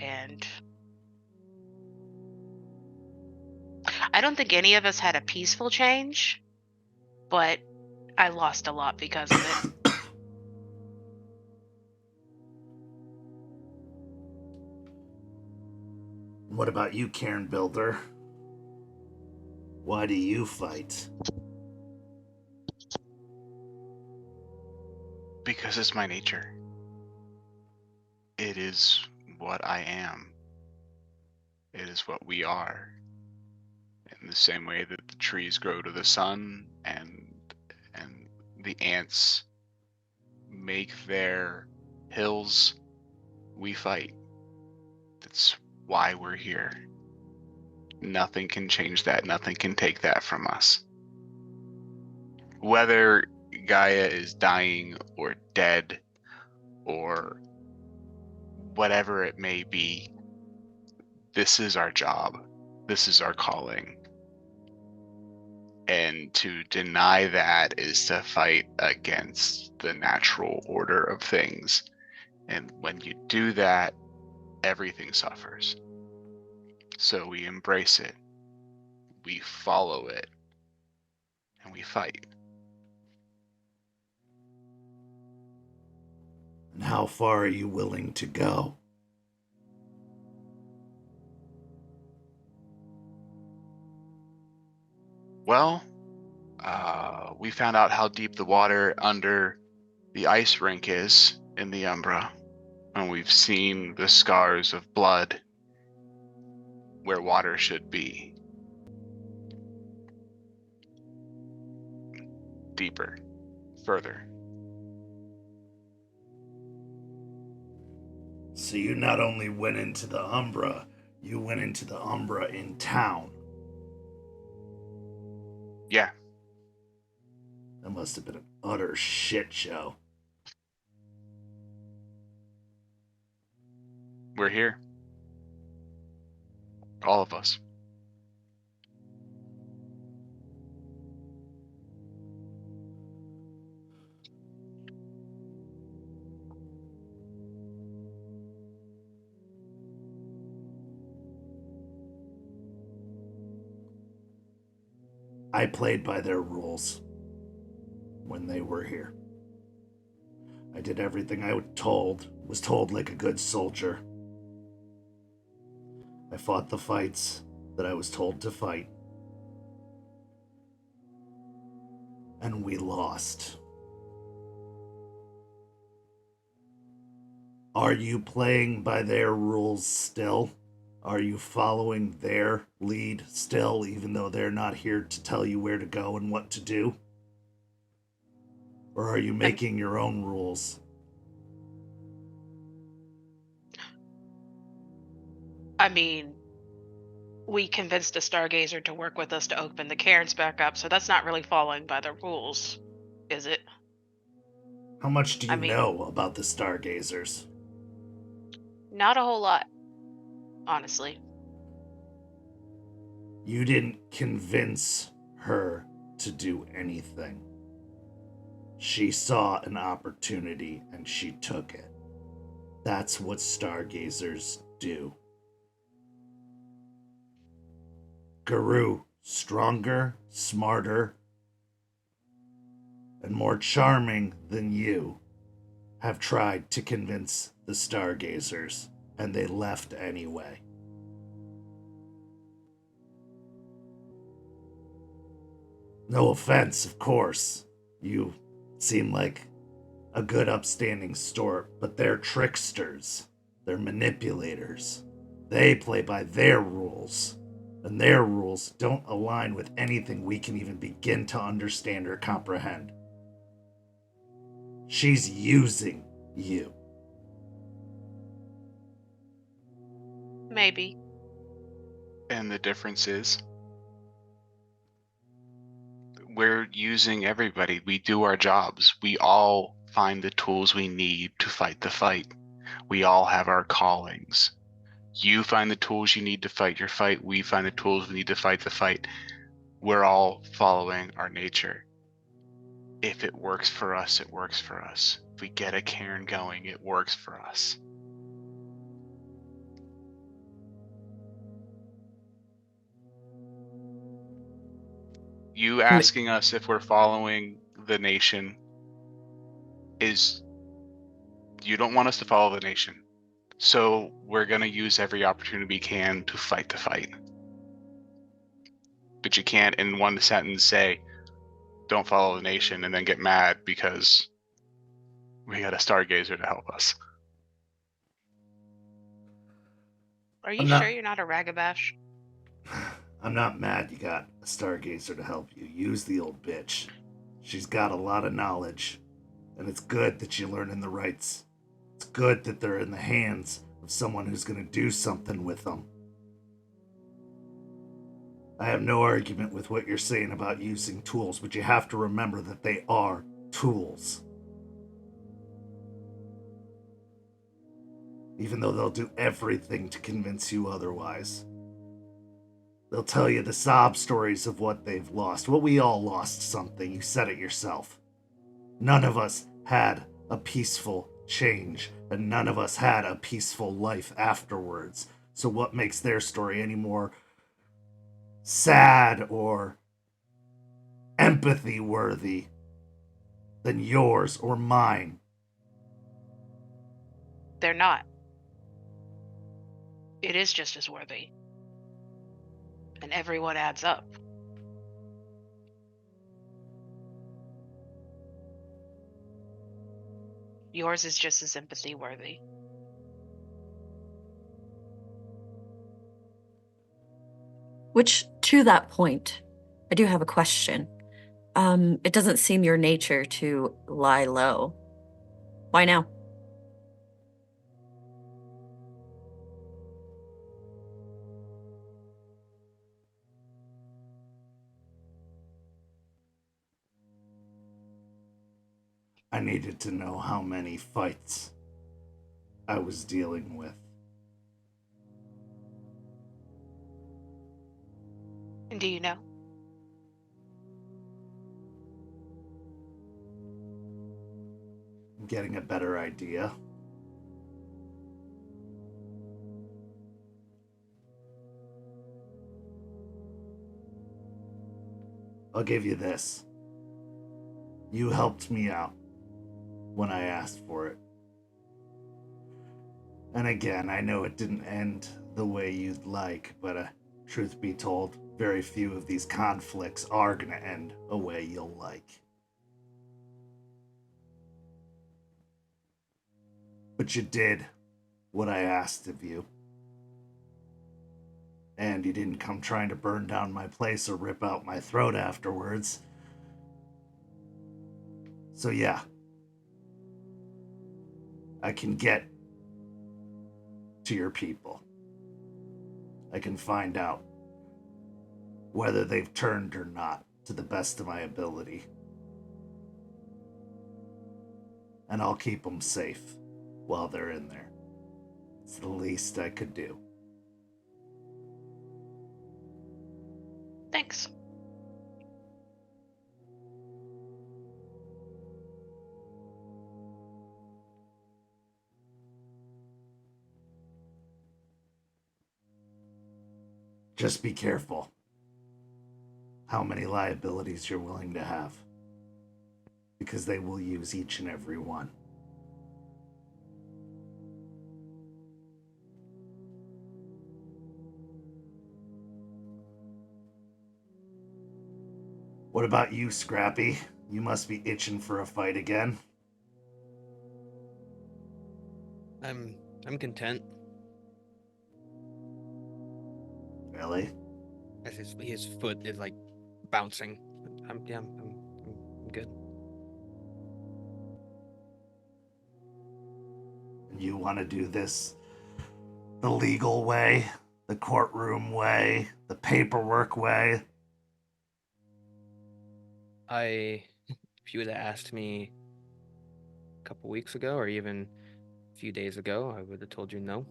And I don't think any of us had a peaceful change, but I lost a lot because of it. What about you, cairn builder? Why do you fight? Because it's my nature. It is what I am. It is what we are. In the same way that the trees grow to the sun and the ants make their hills, we fight. That's why we're here. Nothing can change that. Nothing can take that from us. Whether Gaia is dying or dead or whatever it may be, this is our job. This is our calling. And to deny that is to fight against the natural order of things. And when you do that, everything suffers. So we embrace it, we follow it, and we fight. And how far are you willing to go? Well, we found out how deep the water under the ice rink is in the Umbra, and we've seen the scars of blood where water should be. Deeper, further. So you not only went into the Umbra, you went into the Umbra in town. Yeah, That must have been an utter shit show. we're here. All of us. I played by their rules when they were here. I did everything I was told like a good soldier. I fought the fights that I was told to fight. And we lost. Are you playing by their rules still? Are you following their lead still, even though they're not here to tell you where to go and what to do? Or are you making your own rules? I mean, we convinced a stargazer to work with us to open the cairns back up, so that's not really following by the rules, is it? How much do you I mean- know about the Stargazers? Not a whole lot, honestly. You didn't convince her to do anything. She saw an opportunity and she took it. That's what Stargazers do. Guru, stronger, smarter, and more charming than you, have tried to convince the Stargazers, and they left anyway. No offense, of course. You seem like a good upstanding sort, but they're tricksters. They're manipulators. They play by their rules, and their rules don't align with anything we can even begin to understand or comprehend. She's using you. Maybe. And the difference is we're using everybody. We do our jobs. We all find the tools we need to fight the fight. We all have our callings. You find the tools you need to fight your fight. We find the tools we need to fight the fight. We're all following our nature. If it works for us, it works for us. If we get a cairn going, it works for us. You asking us if we're following the nation is, you don't want us to follow the nation. So we're going to use every opportunity we can to fight the fight. But you can't in one sentence say, don't follow the nation, and then get mad because we got a stargazer to help us. Are you I'm not- sure you're not a ragabash? I'm not mad you got a Stargazer to help you. Use the old bitch. She's got a lot of knowledge, and it's good that you're learning the rights. It's good that they're in the hands of someone who's going to do something with them. I have no argument with what you're saying about using tools, but you have to remember that they are tools. Even though they'll do everything to convince you otherwise. They'll tell you the sob stories of what they've lost. Well, we all lost something. You said it yourself. None of us had a peaceful change, and none of us had a peaceful life afterwards. So what makes their story any more sad or empathy worthy than yours or mine? They're not. It is just as worthy. And everyone adds up. Yours is just as empathy worthy. Which, to that point, I do have a question. It doesn't seem your nature to lie low. Why now? I needed to know how many fights I was dealing with. And do you know? I'm getting a better idea. I'll give you this. You helped me out when I asked for it. And again, I know it didn't end the way you'd like, but truth be told, very few of these conflicts are going to end a way you'll like. But you did what I asked of you. And you didn't come trying to burn down my place or rip out my throat afterwards. So yeah, I can get to your people. I can find out whether they've turned or not to the best of my ability. And I'll keep them safe while they're in there. It's the least I could do. Thanks. Just be careful how many liabilities you're willing to have, because they will use each and every one. What about you, Scrappy? You must be itching for a fight again. I'm content. Really? As his foot is like bouncing. I'm good. You want to do this the legal way, the courtroom way, the paperwork way? If you would have asked me a couple weeks ago or even a few days ago, I would have told you no.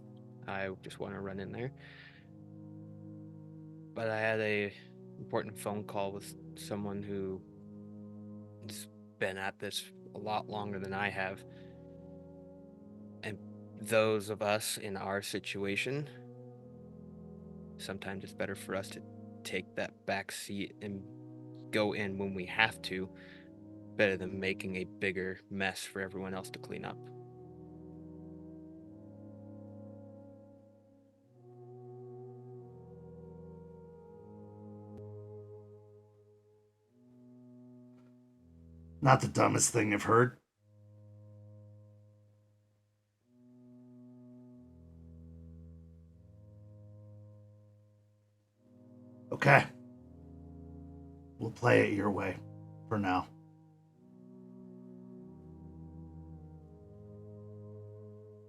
I just want to run in there. But I had a important phone call with someone who has been at this a lot longer than I have. And those of us in our situation, sometimes it's better for us to take that back seat and go in when we have to, better than making a bigger mess for everyone else to clean up. Not the dumbest thing I've heard. Okay. We'll play it your way for now.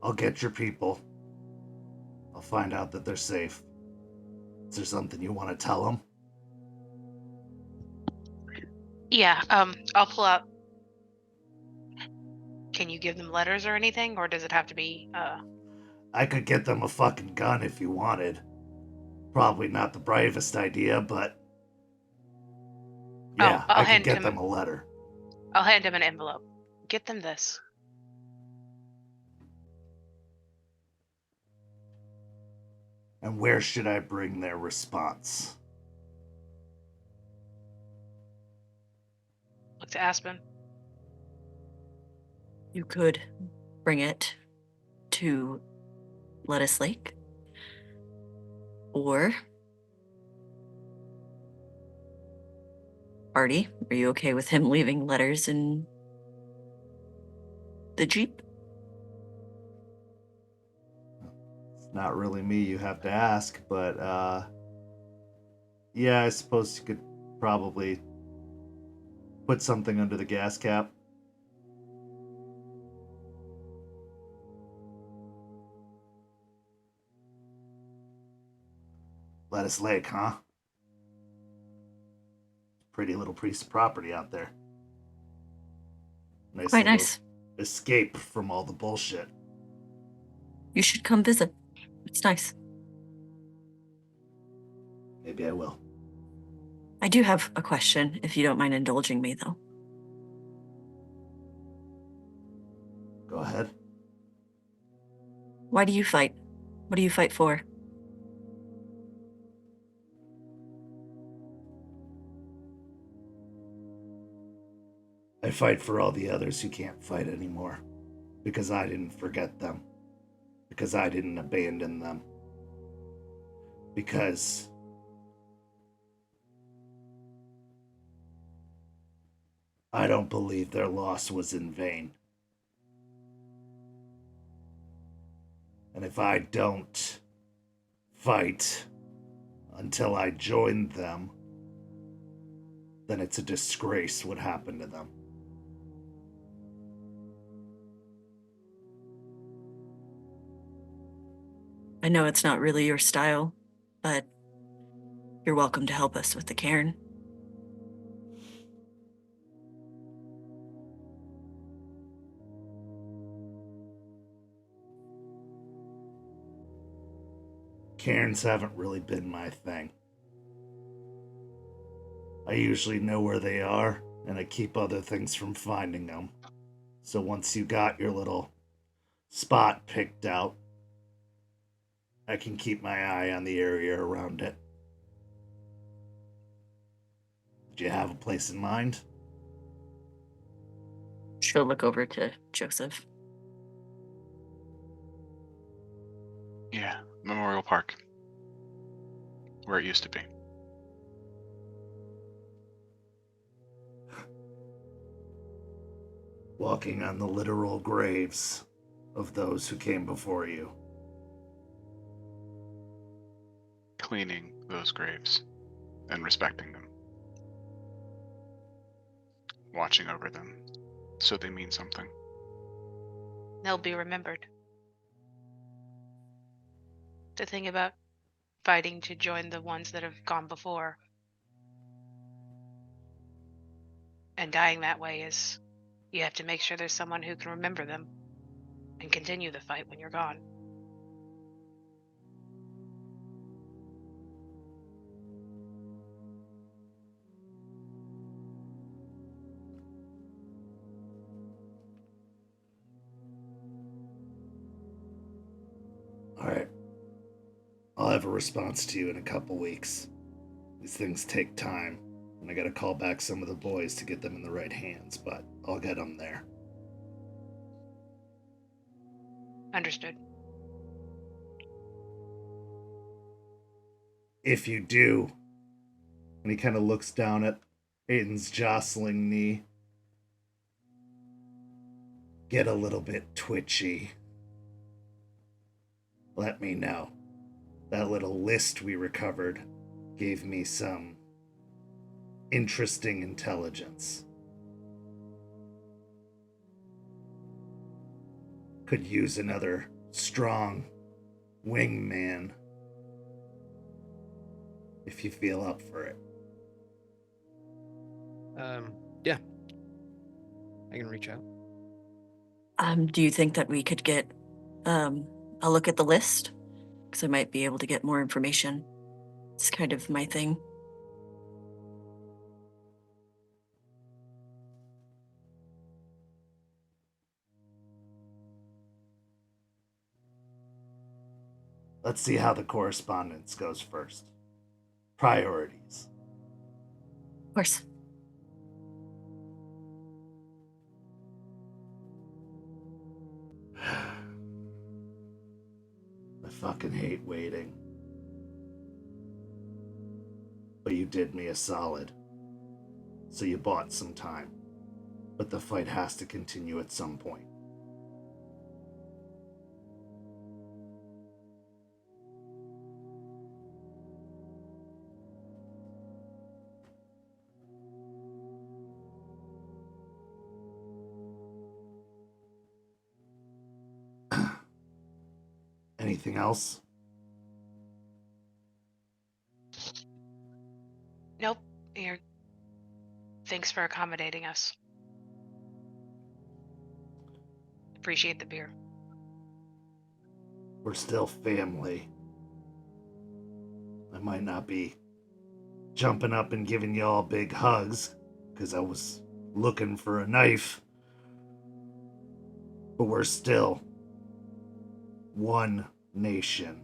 I'll get your people. I'll find out that they're safe. Is there something you want to tell them? Yeah, I'll pull out. Can you give them letters or anything, or does it have to be I could get them a fucking gun if you wanted. Probably not the bravest idea, but yeah, I'll I could hand get him. them a letter. I'll hand him an envelope. Get them this. And where should I bring their response? Look to Aspen. You could bring it to Lettuce Lake. Or Artie, are you okay with him leaving letters in the Jeep? It's not really me you have to ask, but yeah, I suppose you could probably put something under the gas cap. Lettuce Lake, huh? Pretty little piece of property out there. Quite little nice. Escape from all the bullshit. You should come visit. It's nice. Maybe I will. I do have a question, if you don't mind indulging me, though. Go ahead. Why do you fight? What do you fight for? I fight for all the others who can't fight anymore. Because I didn't forget them. Because I didn't abandon them. Because I don't believe their loss was in vain. And if I don't fight until I join them, then it's a disgrace what happened to them. I know it's not really your style, but you're welcome to help us with the cairn. Cairns haven't really been my thing. I usually know where they are, and I keep other things from finding them. So once you got your little spot picked out, I can keep my eye on the area around it. Do you have a place in mind? She'll look over to Joseph. Yeah, Memorial Park. Where it used to be. Walking on the literal graves of those who came before you. Cleaning those graves and respecting them. Watching over them so they mean something. They'll be remembered. The thing about fighting to join the ones that have gone before and dying that way is you have to make sure there's someone who can remember them and continue the fight when you're gone. Alright. I'll have a response to you in a couple weeks. These things take time, and I gotta call back some of the boys to get them in the right hands, but I'll get them there. Understood. If you do, and he kind of looks down at Aiden's jostling knee, get a little bit twitchy, let me know. That little list we recovered gave me some interesting intelligence. Could use another strong wingman if you feel up for it. Yeah. I can reach out. Do you think that we could get a look at the list? Because I might be able to get more information. It's kind of my thing. Let's see how the correspondence goes first. Priorities. Of course. I fucking hate waiting. But you did me a solid. So you bought some time. But the fight has to continue at some point. Anything else? Nope. Thanks for accommodating us. Appreciate the beer. We're still family. I might not be jumping up and giving y'all big hugs, because I was looking for a knife. But we're still one nation.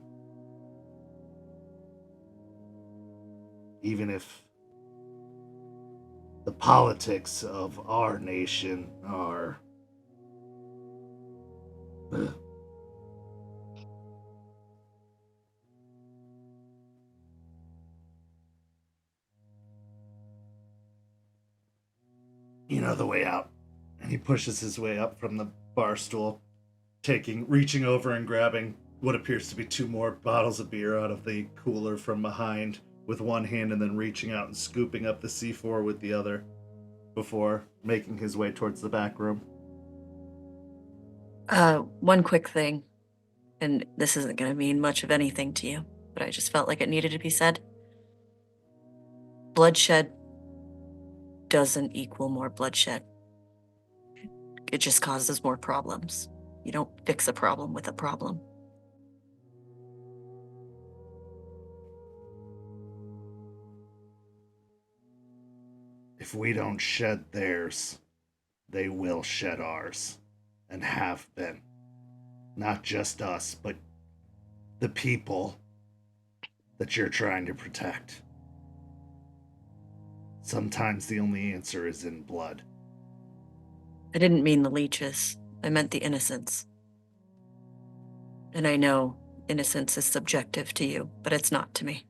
Even if the politics of our nation are... You know the way out. And he pushes his way up from the bar stool, reaching over and grabbing what appears to be 2 more bottles of beer out of the cooler from behind with one hand, and then reaching out and scooping up the C4 with the other before making his way towards the back room. One quick thing, and this isn't going to mean much of anything to you, but I just felt like it needed to be said. Bloodshed doesn't equal more bloodshed. It just causes more problems. You don't fix a problem with a problem. If we don't shed theirs, they will shed ours, and have been. Not just us, but the people that you're trying to protect. Sometimes the only answer is in blood. I didn't mean the leeches. I meant the innocents. And I know innocence is subjective to you, but it's not to me.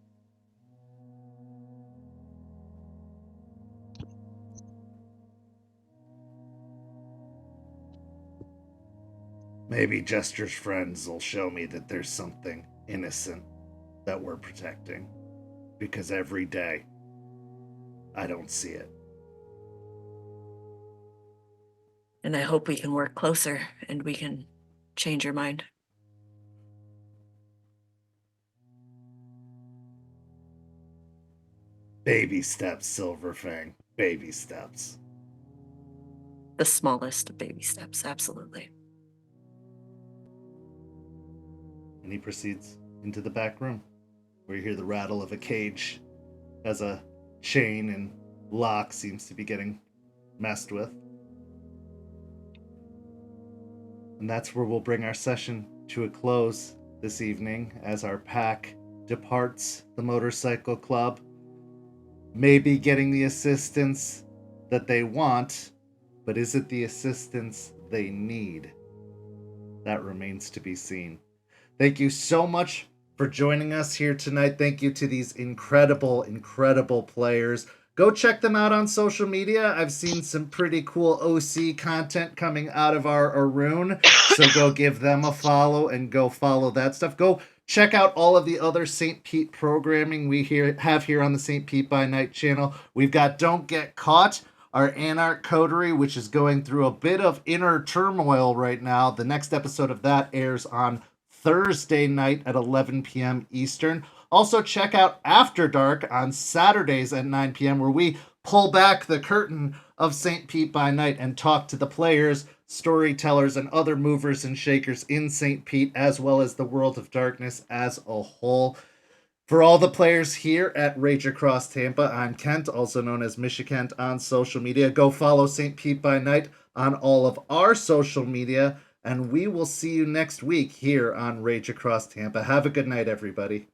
Maybe Jester's friends will show me that there's something innocent that we're protecting. Because every day, I don't see it. And I hope we can work closer and we can change your mind. Baby steps, Silverfang. Baby steps. The smallest of baby steps, absolutely. And he proceeds into the back room, where you hear the rattle of a cage as a chain and lock seems to be getting messed with. And that's where we'll bring our session to a close this evening as our pack departs the motorcycle club, maybe getting the assistance that they want, but is it the assistance they need? That remains to be seen. Thank you so much for joining us here tonight. Thank you to these incredible, incredible players. Go check them out on social media. I've seen some pretty cool OC content coming out of our Arun. So go give them a follow and go follow that stuff. Go check out all of the other St. Pete programming we have here on the St. Pete by Night channel. We've got Don't Get Caught, our Anarch coterie, which is going through a bit of inner turmoil right now. The next episode of that airs on Thursday night at 11 p.m. Eastern. Also, check out After Dark on Saturdays at 9 p.m., where we pull back the curtain of St. Pete by Night and talk to the players, storytellers, and other movers and shakers in St. Pete, as well as the world of darkness as a whole. For all the players here at Rage Across Tampa, I'm Kent, also known as Michikent on social media. Go follow St. Pete by Night on all of our social media, and we will see you next week here on Rage Across Tampa. Have a good night, everybody.